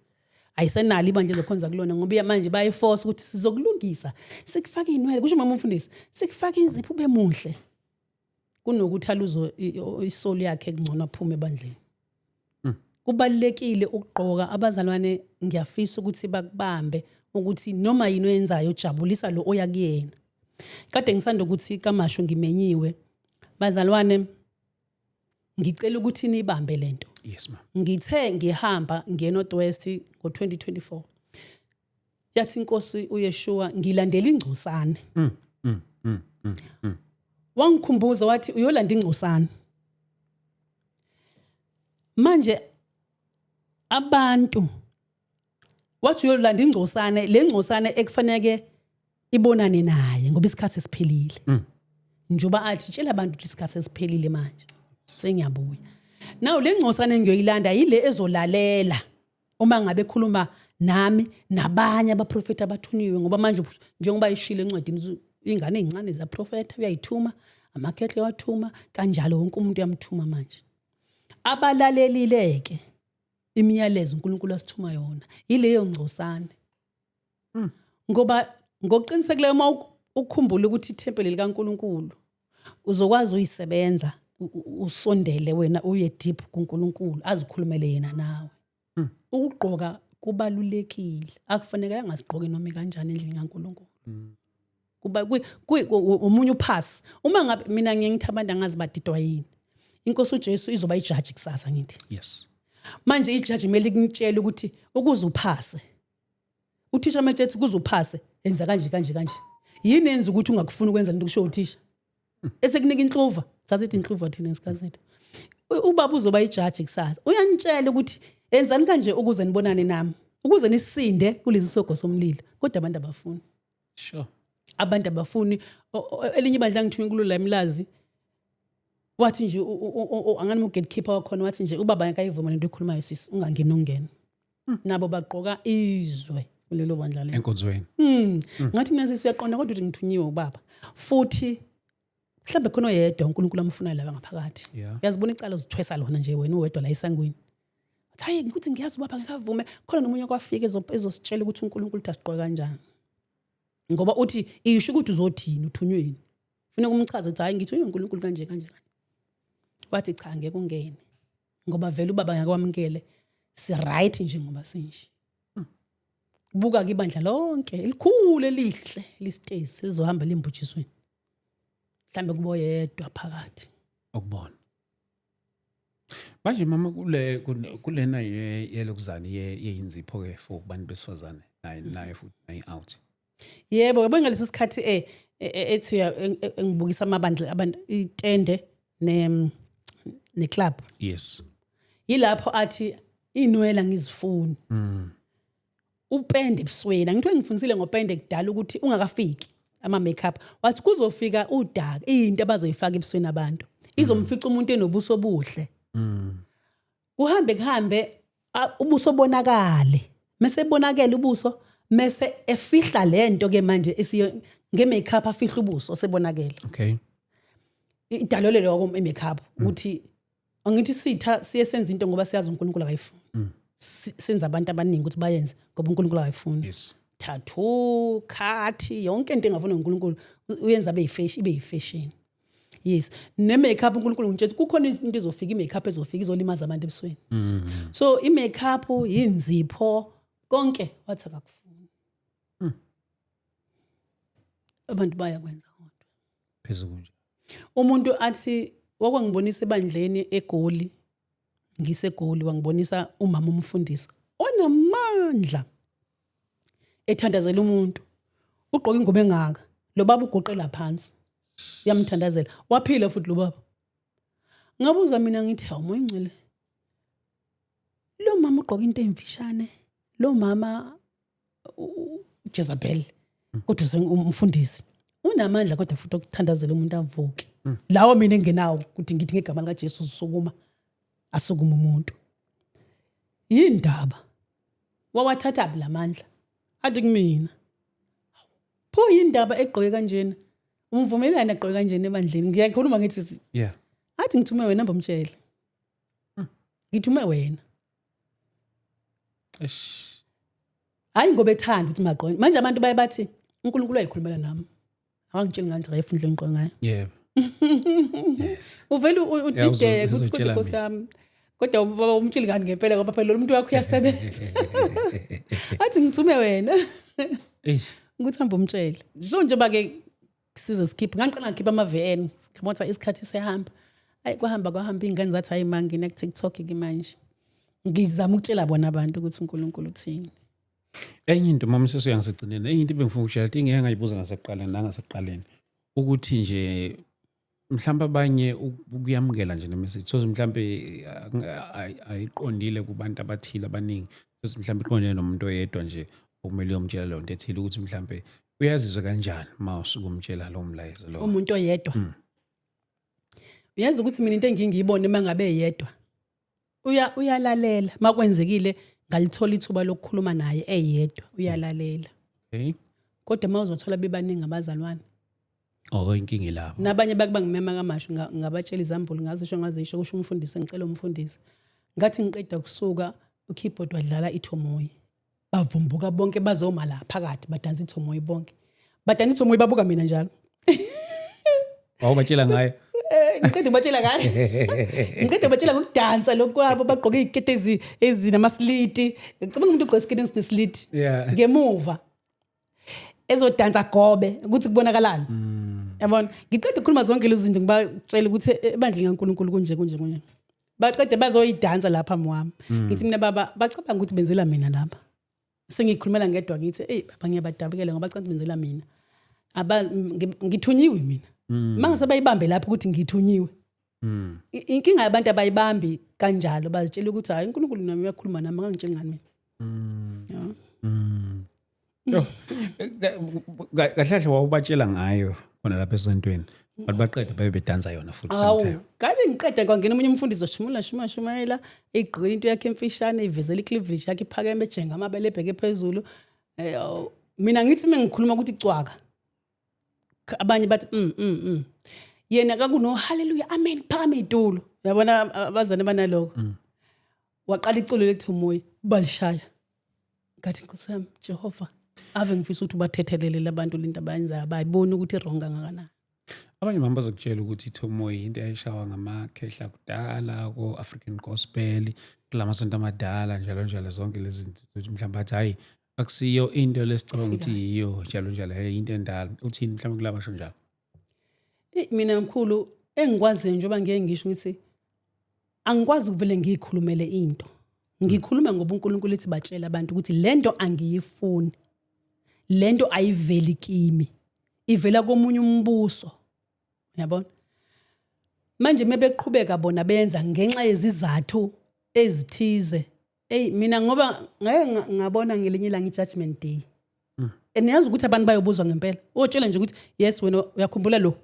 Ayisenali ibandla ezokhonza kulona ngoba manje bayiforce ukuthi sizokulungisa. Sikufaka inwele kusho umama umfundisi. Sikufaka inzipho ube muhle. Kunokuthi aluzo isoli yakhe kungcono aphume ebandleni. Kubalekile ukugqoka abazalwane ngiyafisa ukuthi bakubambe ukuthi noma yini oyenzayo ujabulisa lo oya kuyena. Kade ngisanda ukuthi kamasho ngimenyiwe bazalwane ngicela ukuthi nibambe lento. Yes ma'am. Ngithe ngihamba ngiye Northwest ngo2024. Yathi inkosi uYeshua ngilandela ingcosana. Wangikhumbuza wathi uyolanda ingcosana. Manje abantu wathi uyolanda ingcosana, le ngcosana ekufanele ibonane naye ngoba isikhathi sesiphelile. Njoba athi tshela abantu ukuthi isikhathi sesiphelile manje. Sengiyabuya. Now le ngcosana engiyoyilanda yile ezolalela uma ngabe ekhuluma nami nabanye abaprofeti abathunyiwe ngoba manje njengoba ishilo encwadini ingane ezincane zaprofeta uyayithuma amakhehle wathuma kanjalo wonke umuntu uyamthuma manje. Abalalelileke imiyalezo uNkulunkulu asithuma yona ileyo ngcosana. Ngoba ngokuqinisekileyo uma ukukhumbula ukuthi ithempeli likaNkulunkulu uzokwazi uyisebenza usondele wena uye deep kuNkulunkulu azikhulumele yena nawe. Ukugqoka kubalulekile akufanele angasigqoki noma kanjani endlini kaNkulunkulu. Kuba umunye uphasi uma ngabe mina ngithi abantu angazi badidwa yini. Inkosi uJesu izoba ijudge kusasa ngithi. Yes. Manje ijudge imeli kunitshela ukuthi ukuze uphase. Uthisha majethi ukuze uphase enza kanje kanje kanje. Yini enza ukuthi ungakufuna ukwenza into kusho uthisha? Esekunika inhluva, sasethi inhluva thina esikhazethi. Ubaba uzoba ijudge kusasa. Uyanitshela ukuthi enzani kanje ukuze nibonane nami. Ukuze nisinde kulezi sogo somlilo. Kodwa abantu abafuni. Sure. Abantu abafuni elinye ibandla ngithunywe kulo la emlazi. wathi nje angani ugatekeeper wakhona wathi nje ubaba akayivuma lento ekhulumayo sisi ungangeni ungena nabo baqoka izwe kulelo bandla lelo enkonzweni ngathi mina sisi uyaqonda kodwa uthi ngithunyiwe ubaba futhi mhlawumbe khona oyedwa uNkulunkulu amfuna laba ngaphakathi uyazibona icala uzithwesa lona nje wena uwedwa la esangweni hayi ngikuthi ngiyazi ubaba ngekavume khona nomunye kwafika ezositshela ukuthi uNkulunkulu uthasiqoka kanjani ngoba uthi isho ukuthi uzothini uthunyweni ufuna kumchaza ukuthi hayi ngithunywe uNkulunkulu kanje kanje wathi cha ngeke ungene ngoba vele ubaba ngakwamkele si right nje ngoba sinje buka ke ibandla lonke elikhulu elihle listezi lizohamba limbujisweni mhlambe kubo yedwa phakathi ukubona manje mama kulena yelokuzani yeinzipho ke for kubantu besifazane naye futhi nayi out yebo yabo ngalesi sikhathi ethi ngibukisa amabandla abantu itende ne club yes yilapho athi inwela ngizifuni upende ebusweni ngithiwe ngifundisile ngopende kudala ukuthi ungakafiki ama makeup wathi kuzofika udaka into abazoyifaka ebusweni abantu izomfica umuntu enobuso obuhle kuhambe ubuso bonakale mase bonakele ubuso mase efihla lento ke manje esiyo ngemakeup afihla ubuso osebonakele okay idalolelo kwa makeup ukuthi angithi siye senza into ngoba siyazi uNkulunkulu akayifuni senza abantu abaningi ukuthi bayenze ngoba uNkulunkulu akayifuni yes tattoo khathi yonke into engafuna uNkulunkulu uyenza ibe yifashion yes ne makeup uNkulunkulu ngitshela kukhona into ezofika imakeup ezofika izolimaza abantu ebusweni so imakeup yinzipho konke wathi akakufuni abantu bayakwenza kodwa phezulu nje umuntu athi wakwangibonisa ebandleni eGoli ngiseGoli wangibonisa umama umfundisi onamandla ethandazela umuntu ugqoka ingobe engaka lo baba ugoqela phansi yamthandazela waphila futhi lo baba ngabuza mina ngithi awumoya ingcele lo mama ugqoka into emfishane lo mama Jezebel kodwa umfundisi unamandla kodwa futhi ukuthandazela umuntu avuke lawo mina engenawo ukuthi ngithi ngegama lika Jesu usukuma asukuma umuntu yindaba wawathatha lamandla athi kumina pho yindaba egqoke kanjena umvumelana egqoke kanjena ebandleni ngiyakhuluma ngithi yeah athi ngithume wena mbomtshela ngithume wena hayi ngoba ethanda ukuthi maqonde manje abantu baye bathi uNkulunkulu uyayikhulumela nami awangitshela ngani drive indlela engiqonga ngayo yeah yes uvela udideke ukuthi kodwa Nkosi yami kodwa ubaba umtsheli ngani ngempela ngoba phela lo muntu wakho uyasebenza athi ngithume wena ukuthi hamba umtshele so njengoba ke size skip ngiqala ngikhipha ama VN ngibona isikhathi sehamba ayi kwahamba ingane zathi hayi mangi ne TikTok ke manje ngizama ukutshela bona abantu ukuthi uNkulunkulu uthini enye into mama sesiyangisigcinene enye into bengifuna ukushela into engeke ngayibuza ngaseqaleni nangaseqaleni ukuthi nje mhlawumbe abanye ukuyamukela nje nemessage so mhlawumbe ayiqondile kubantu abathile abaningi so mhlawumbe iqondile nomuntu oyedwa nje okumele uyomtshela lo nto ethile ukuthi mhlawumbe uyazizwa kanjani mawusukumtshela lo mlayezo lo umuntu oyedwa uyazi ukuthi mina into engingiyibone mangabe yedwa uyalalela makwenzekile ngalithola ithuba lokukhuluma naye eyedwa uyalalela okay kodwa mawuzothola bebaningi abazalwane inkingi lapho nabanye bakubangimema kamasho ngabatshela izambulo ngazisho kusho umfundisi ngicela umfundisi ngathi ngiqeda kusuka ukeyboard wadlala ithomoyi bavumbuka bonke bazoma la phakathi badansa ithomoyi bonke badansa ithomoyi babuka mina njalo awubatshela ngayo ngiqeda batshela ngayo ngiqeda batshela ngokudansa lokwabo bagqoke izikete ezinamasliti ngicabanga umuntu ugqoka isikete esinesliti ngemuva ezodansa gobe ukuthi kubonakalani yabona ngiqeda ukukhuluma zonke lezi zinto ngibatshela ukuthi ebandleni kaNkulunkulu kunje baqede bazoyidansa lapha mwami ngithi mina baba bacabanga ukuthi benzela mina lapha sengikhulumela ngedwa ngithi baba ngiyabadabukela ngoba bacabanga benzela mina ngithunyiwe mina mangase bayibambe lapho ukuthi ngithunyiwe inkinga yabantu abayibambi kanjalo bazitshela ukuthi hayi uNkulunkulu nami uyakhuluma nami angangitsheli ngani mina kahle wawubatshela ngayo khona lapha esontweni But baqeda bedansa yona futhi Awu, sometime. kade ngiqeda kwangena omunye umfundi shumayela egqoke into yakhe emfishane ivezela icleavage yakhe iphakeme ejenga amabele ebheke phezulu. Mina ngithi mengikhuluma ukuthi icwaka. Abanye bathi yena kakuno hallelujah amen phakame itulo. Uyabona abazane banaloko. Waqala iculo lethu umoya balishaya. Ngathi Nkosi yami Jehova ave ngifisa ukuthi ubathethelele abantu lento abayenzayo abayiboni ukuthi wrong kangakanani. Abanye mama bazokutshela ukuthi ithomoya into eyayishawa ngamakhehla kudala ko African gospel kulamasonto amadala njalo zonke lezi zinto ukuthi mhlawumbe athi hayi akusiyo into lesicabanga ukuthi yiyo njalo hey into endala uthini mhlawumbe kulabasho njalo. Mina mkhulu engikwazi njengoba ngeke ngisho ngithi angikwazi ukuvele ngiyikhulumele into. Ngikhuluma ngoba uNkulunkulu ethi batshela abantu ukuthi lento angiyifuni. Lento ayiveli kimi. Ivela komunye umbuso. Uyabona? Manje mebeqhubeka bona benza ngenxa yezizathu ezithize. Mina ngoba ngeke ngabona ngelinye ilanga iJudgment Day. Eniyazi ukuthi abantu bayobuzwa ngempela. Utshela nje ukuthi yes wena uyakhumbula lo.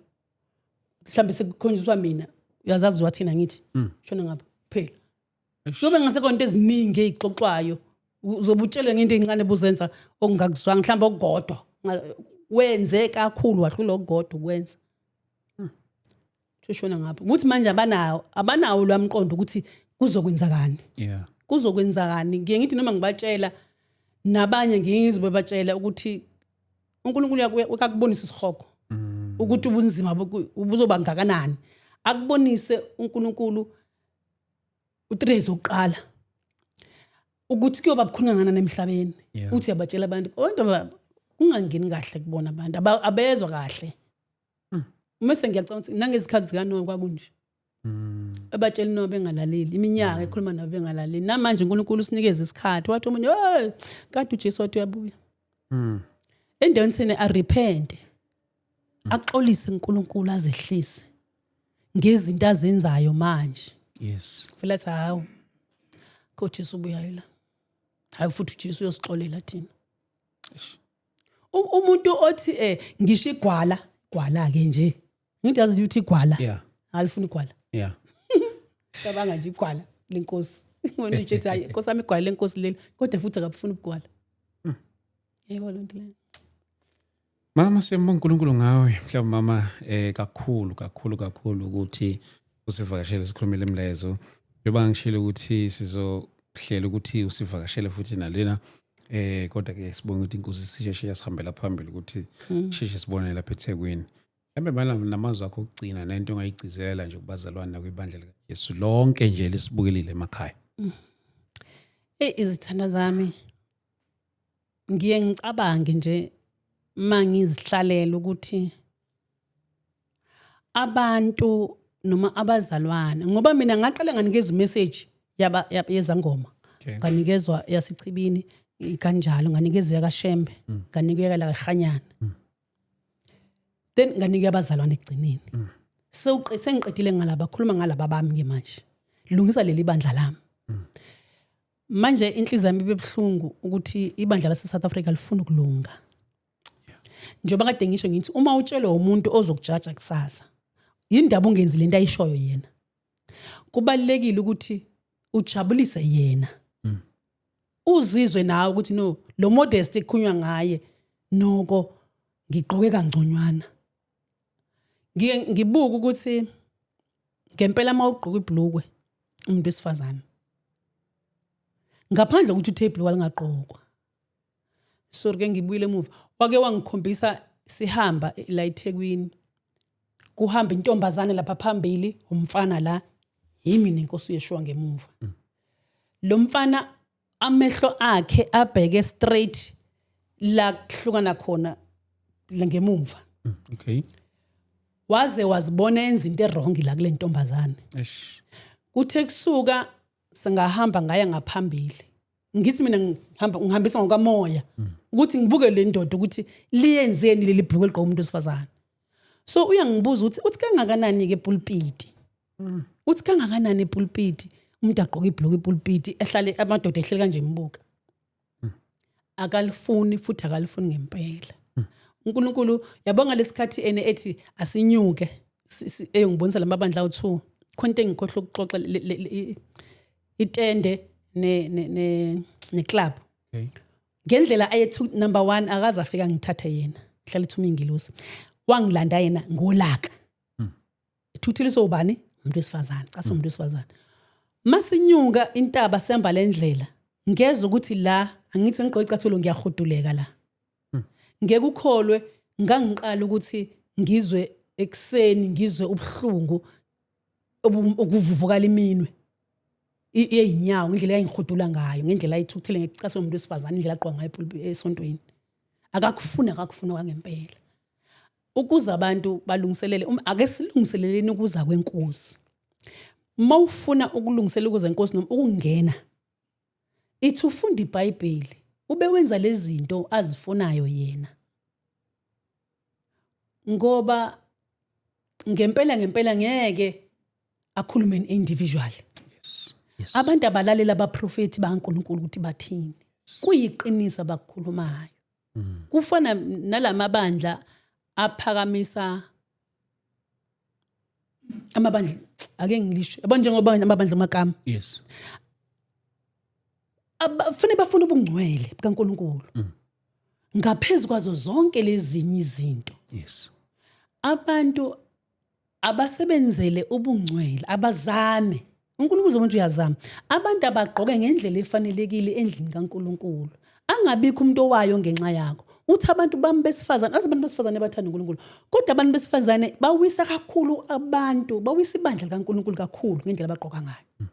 Mhlambe sekukhonjiswa mina. Uyazazi wathina ngithi. Shona ngapha phela. Kube ngasekonto eziningi ezixoxwayo. Uzobutshela ngento ezincane buzenza okungakuzwanga mhlawumbe okugodwa. Wenze kakhulu wahlula okugodwa ukwenza. Shona ngapha. Ukuthi manje abanawo lwamqondo ukuthi kuzokwenzakani. Yeah. Kuzokwenzakani. Ngiye ngithi noma ngibatshela nabanye ngiyizibe batshela ukuthi uNkulunkulu yakubonisa isihogo. Ukuthi ubunzima buzoba ngakanani. Akubonise uNkulunkulu uThrezo uqala. Ukuthi kuyoba bukhunangana nemhlabeni. Uthi yabatshela abantu kodwa kungangeni kahle kubona abantu abezwa kahle. Mase ngiyacabanga ukuthi nangezikhathi zika Noah kwakunje. Abatsheli Noah bengalaleli iminyaka ekhuluma nabo bengalaleli. Namanje uNkulunkulu usinikeza isikhathi wathi umunye hey kade uJesu wathi uyabuya. Endaweni sene arepent. Axolise uNkulunkulu azehlise ngezinto azenzayo manje. Yes. Phela athi hawo. Ko Jesu ubuyayo la. Hayi futhi uJesu uyosixolela thina. Umuntu othi ngisho igwala ke nje. Ngithi yazi ukuthi igwala. Yeah. Alifuna igwala. Yeah. Cabanga nje igwala lenkosi. Wena uthi hayi Nkosi yami igwala lenkosi leli kodwa futhi akafuna igwala. Yebo lonto le. Mama siyambonga uNkulunkulu ngawe mhlawumbe mama kakhulu ukuthi usivakashele sikhulumele emlezo. Njoba ngishilo ukuthi sizohlela ukuthi usivakashele futhi nalena kodwa ke sibonga ukuthi inkosi sisheshe yasihambela phambili ukuthi sheshe sibone lapha eThekwini. Mhlambe bala namazwi akho okugcina nento ongayigcizelela nje kubazalwane nakwibandla likaJesu lonke nje lesibukelile emakhaya. Izithanda zami ngiye ngicabange nje mangizihlalela ukuthi abantu noma abazalwane ngoba mina ngaqala nganikeza message yezangoma nganikezwa yasichibini kanjalo nganikezwa yakaShembe nganikeka la eGhanyana then nganike abazalwane egcineni sengiqedile ngalaba khuluma ngalaba bami ke manje lungisa leli bandla lami manje inhliziyo yami ibebhlungu ukuthi ibandla lase South Africa lifuna ukulunga njengoba kade ngisho ngithi uma utshelwe umuntu ozokujaja kusasa indaba ungenzi lento ayishoyo yena kubalekile ukuthi ujabulise yena uzizwe nawe ukuthi no lo modesty ekhunywa ngaye noko ngigqoke kangconywana ngibuka ukuthi ngempela mawugqoka ibhlukwe umuntu wesifazane ngaphandle ukuthi uthebhulu walingaqokwa sorry ke ngibuyile emuva wake wangikhombisa sihamba la eThekwini kuhamba intombazane lapha phambili umfana la yimi nenkosi yeshua ngemuva lo mfana amehlo akhe abheke straight la kuhlukana khona ngemuva Okay. waze wazibona enza into errong la kule ntombazane Eish. kuthe kusuka singahamba ngaya ngaphambili ngithi mina ngihambisa ngokamoya ukuthi ngibuke le ndoda ukuthi liyenzeni leli bhlukwe ligqoka umuntu wesifazane so uyangibuza ukuthi uthi kangakanani ke pulpit uthi kangakanani epulpit umuntu agqoka ibhlukwe epulpit ehlale amadoda ehleli kanje embuka akalifuni futhi akalifuni ngempela uNkulunkulu yabonga lesikhathi ene ethi asinyuke eyongibonisa lamabandla awu2 khonto engikhohle ukuxoxa itende ne club. Okay. Ngendlela ayethu number 1 akaze afika ngithathe yena. Hlala ithuma ingilosi. Wangilanda yena ngolaka. Ithuthuliso ubani? Umuntu wesifazane, cha somuntu wesifazane. Masinyuka intaba sihamba lendlela. Ngeze ukuthi la angithi ngiqoqa icathulo ngiyahuduleka la. Ngeke ukholwe ngangiqala ukuthi ngizwe ekseni ngizwe ubuhlungu okuvuvukala iminwe. Eyinyawo ngendlela engihudula ngayo ngendlela ayithuthele ngecase umuntu wesifazane indlela aqwa ngayo esontweni. Akakufuna kwangempela. Ukuze abantu balungiselele ake silungiseleleni ukuza kwenkosi. Mawufuna ukulungiselela ukuza kwenkosi noma ukungena ithi ufunda iBhayibheli ube wenza lezi zinto azifunayo yena. Ngoba ngempela ngeke akhulume individual. Yes. Abantu abalalela abaprofeti baNkulunkulu ukuthi bathini. Kuyiqinisa abakukhulumayo. Kufana nalamabandla aphakamisa amabandla ake ngilisho. Yabona njengoba amabandla amakama. Yes. Abafune bafuna ubungcwele bikaNkulunkulu. Ngaphezulu kwazo zonke lezi izinto. Yes. Abantu abasebenzele ubungcwele abazame. uNkulunkulu uzomuntu uyazama. Abantu abagqoke ngendlela efanelekile endlini kaNkulunkulu. Angabikho umuntu owayo ngenxa yakho. Uthi abantu bami besifazane, abantu besifazane bathanda uNkulunkulu. Kodwa abantu besifazane bawisa kakhulu abantu, bawisa ibandla likaNkulunkulu kakhulu ngendlela abagqoka ngayo.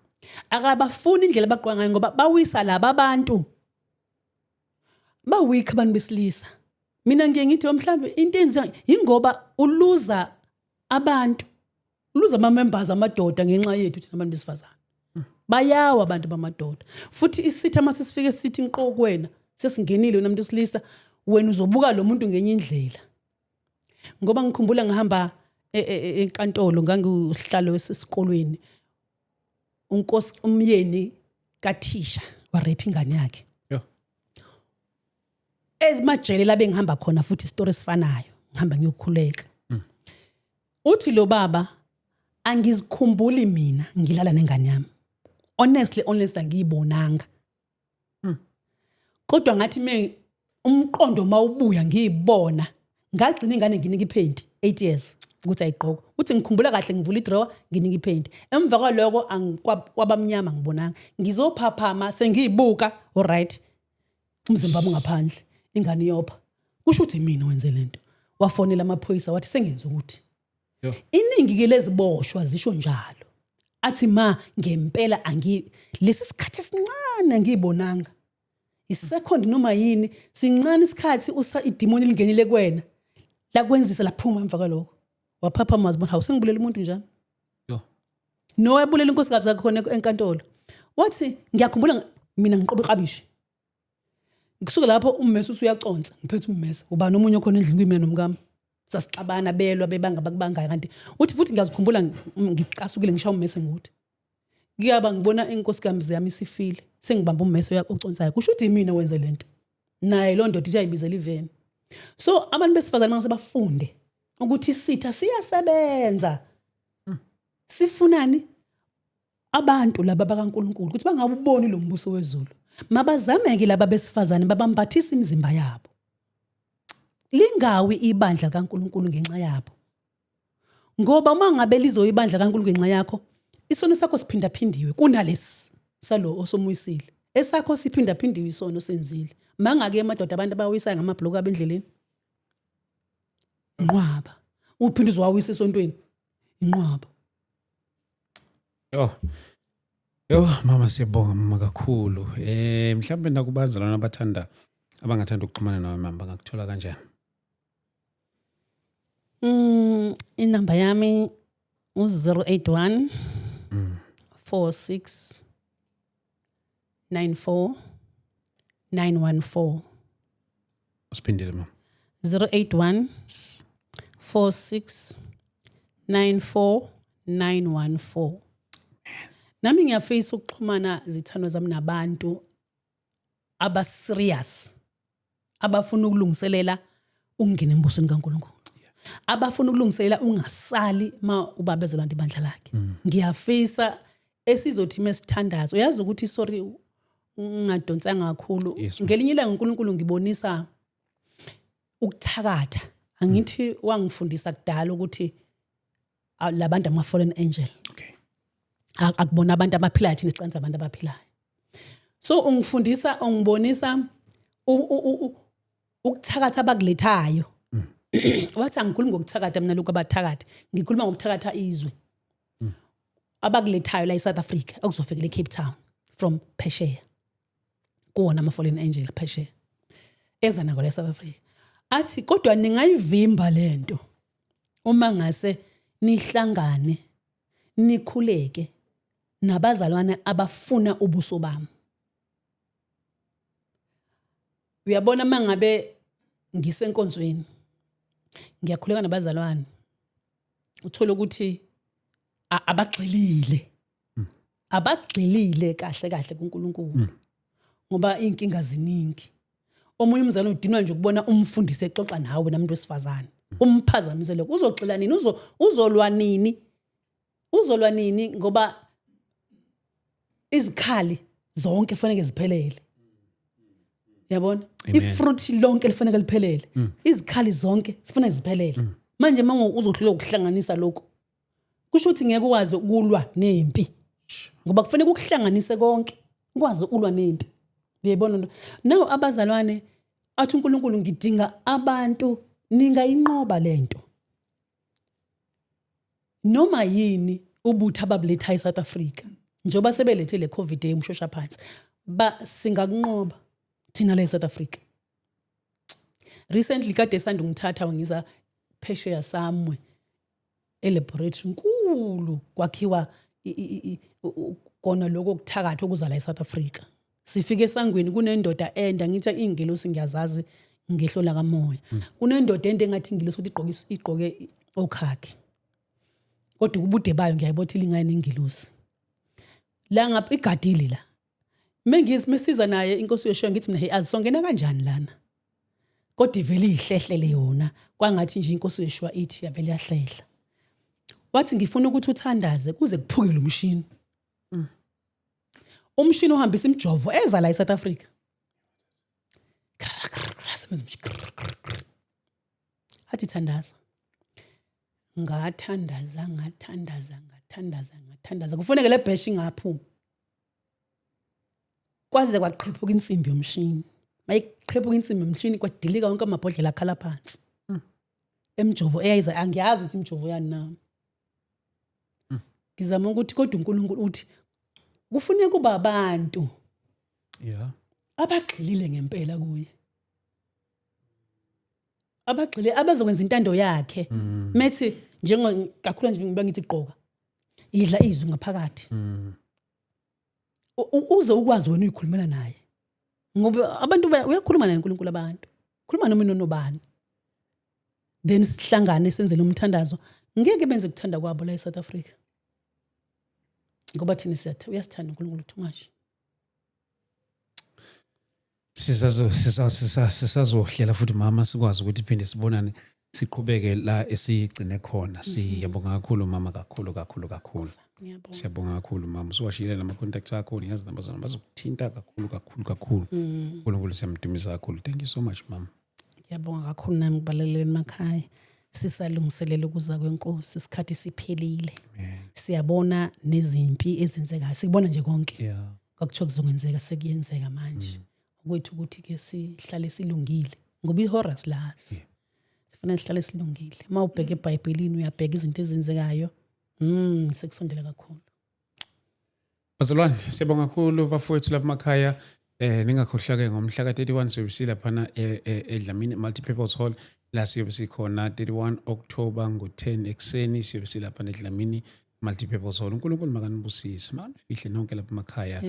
Akabafuni indlela abagqoka ngayo ngoba bawisa laba abantu. Bawika abantu besilisa. Mina ngiye ngithi mhlawumbe into enza ingoba uluza abantu. Uluza ama-members amadoda ngenxa yethu thina abantu besifazane. Bayawa abantu bamadoda. Futhi isitha mase sifike sithi inqo kwena, sesingenile wena umuntu wesilisa, wena uzobuka lo muntu ngenye indlela. Ngoba ngikhumbula ngihamba enkantolo ngangihlalo esikolweni. Unkosi umyeni kaThisha wa rape ingane yakhe. Yeah. Ezimajele labe ngihamba khona futhi istory sifanayo. Ngihamba ngiyokhuleka. Uthi lo baba angizikhumbuli mina ngilala nengane yami. Honestly angiyibonanga. Kodwa ngathi umqondo mawubuya ngiyibona ngagcina ingane nginika ipaint 8 years ukuthi ayigqoka. Uthi ngikhumbula kahle ngivula idrawer nginika ipaint. Emva kwaloko kwabamnyama ngibonanga. Ngizophaphama sengiyibuka alright. Umzimba ungaphandle ingane yopha. Kusho ukuthi mina wenze lento. Wafonela amaphoyisa wathi sengenza ukuthi. Iningi ke leziboshwa zisho njalo. Athi ngempela lesi sikhathi sincane angiyibonanga. Isecond noma yini sincane isikhathi idemoni lingenile kuwena. La kwenzisa laphuma emva kwaloko. Waphapha mazibona hawu sengibulela umuntu njani? No wabulela inkosikazi zakhe khona enkantolo. Wathi ngiyakhumbula mina ngiqoba iqabishi. Ngisuka lapho ummese usuyaconsa ngiphethe ummese ubani omunye okhona endlini kuyimina nomkami. Sasixabana belwa bebanga bakubangayo kanti uthi futhi ngiyazikhumbula ngicasukile ngishaya ummese nguthi. Ngiyaba ngibona inkosikazi yami isifile sengibamba ummese oconsayo. Kusho ukuthi mina wenze lento. Naye lo ndoda ithi ayibizela iveni. So abantu besifazane mase bafunde ukuthi isitha siyasebenza. Sifunani abantu laba bakaNkulunkulu ukuthi bangabuboni lo mbuso wezulu. Mabazameke laba besifazane babambathisa imizimba yabo. Lingawi ibandla kaNkulunkulu ngenxa yabo. Ngoba uma ngabe lizoyibandla kaNkulunkulu ngenxa yakho, isono sakho siphindaphindiwe kunalesi salo osomuyisile. Esakho siphindaphindiwe isono senzile. Mangake emadoda abantu abawisa ngamabhloko abendleleni. Nqwaba. Uphinde uzowawisa esontweni. Inqwaba. Mama siyabonga mama kakhulu. Mhlawumbe nakubaza lana abangathanda ukuxhumana nawe mama bangakuthola kanjani? Inamba yami u081 46 94 914. Usiphendile mama. 081 46 94 914. Nami ngiyafisa ukuxhumana zithando zami nabantu abaserious abafuna ukulungiselela ukungena embusweni kaNkulunkulu. abafuna ukulungiselela ungasali ma ubaba ezolanda ibandla lakhe. Ngiyafisa esizothi mesithandazo uyazi ukuthi sorry ungadonsanga kakhulu. Ngelinye ilanga uNkulunkulu ngibonisa ukuthakatha. Angithi wangifundisa kudala ukuthi labantu ama fallen angel. Okay. Akubona abantu abaphilayo thina sicanza abantu abaphilayo. So ungibonisa ukuthakatha abakulethayo. Wathi angikhulumi ngokuthakatha mina lokho abathakatha. Ngikhuluma ngokuthakatha izwe. Abakulethayo la eSouth Africa okuzofika eCape Town from Phesheya. Kuwona ama fallen angel Phesheya. Eza nako la eSouth Africa. Athi kodwa ningayivimba lento uma ngase nihlangane nikhuleke nabazalwane abafuna ubuso bami. Uyabona mangabe ngisenkonzweni ngiyakhuleka nabazalwane uthola ukuthi abagxilile kahle kuNkulunkulu ngoba inkinga ziningi. Omunye umzalwane udinwa nje ukubona umfundisi exoxa nawe namuntu wesifazane umphazamise lokho uzoxila nini uzolwa nini ngoba izikhali zonke kufanele ziphelele. Yabona ifruit lonke lifanele liphelele. Izikhali zonke sifanele ziphelele. Manje manje uzohlula ukuhlanganisa lokho kusho ukuthi ngeke ukwazi ukulwa nempi ngoba kufanele ukuhlanganise konke ukwazi ukulwa nempi. Uyayibona nawo abazalwane athi uNkulunkulu ngidinga abantu ningayinqoba lento noma yini ubutha ababuletha eSouth Africa njoba sebelethe le COVID emshosha phansi singakunqoba thina la eSouth Africa. Recently kade sanda ngithatha ngiza Phesheya samwe elaboratory nkulu kwakhiwa kona lokho kuthakatha okuza la eSouth Africa. Sifike esangweni kunendoda enda ngithi ingelosi ngiyazazi ngehlola kamoya. Kunendoda ende engathi ingelosi ukuthi igqoke okhakhi. Kodwa ubude bayo ngiyayibothi lingane ingelosi. La ngapha igadile la. Mesiza naye inkosi yosho ngithi mina hey azisongena kanjani lana. Kodwa ivele ihlehlele yona kwangathi nje inkosi yeshwa ithi yavele yahlehla. Wathi ngifuna ukuthi uthandaze kuze kuphuke lo mshini. Umshini ohambisa imjovo eza la eSouth Africa. Athi thandaza. Ngathandaza. Kufuneka le bash ingaphumi. Kwaze kwaqhephuka insimbi yomshini. Mayiqhephuka insimbi yomshini kwadilika wonke amabhodlela akhala phansi. Emjovo eyayiza angiyazi ukuthi imjovo yani nami. Ngizama ukuthi kodwa uNkulunkulu uthi kufuneka kuba abantu abagxilile ngempela kuye. Abagxile abazokwenza intando yakhe. Methi kakhulu nje ngiba ngithi gqoka. Idla izwi ngaphakathi. Uze ukwazi wena uyikhulumela naye. Ngoba abantu uyakhuluma naye uNkulunkulu abantu. Khuluma noma nobani. Then sihlangane senzele umthandazo. Ngeke benze kuthanda kwabo la eSouth Africa. Ngoba thina uyasithanda uNkulunkulu too much. Sisazohlela futhi mama sikwazi ukuthi phinde sibonane siqhubeke la esigcine khona. Siyabonga kakhulu mama kakhulu. Siyabonga kakhulu mama. Usuwashiyile nama contact akho niyazi namba zona bazokuthinta kakhulu. uNkulunkulu siyamdumisa kakhulu. Thank you so much mama. Ngiyabonga kakhulu nami kubaleleni emakhaya. Sisalungiselela ukuza kwenkosi isikhathi siphelile. Siyabona nezimpi ezenzekayo. Sikubona nje konke. Kwakuthiwa kuzokwenzeka sekuyenzeka manje. Kwethu ukuthi ke sihlale silungile ngoba iHorus lazi. Sifanele sihlale silungile. Mawubheka eBhayibhelini uyabheka izinto ezenzekayo. Sekusondela kakhulu. Bazalwane siyabonga kakhulu bafowethu lapha emakhaya. Ningakhohlwa ke ngomhla ka31 siyobisila phana eDlamini Multipurpose Hall la siyobe sikhona 31 October ngo10 ekseni siyobisila lapha eDlamini Multipurpose Hall. uNkulunkulu makanibusise manifihle nonke lapha emakhaya.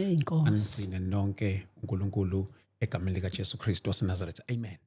Anigcine nonke uNkulunkulu egameni likaJesu Kristu waseNazaretha. Amen.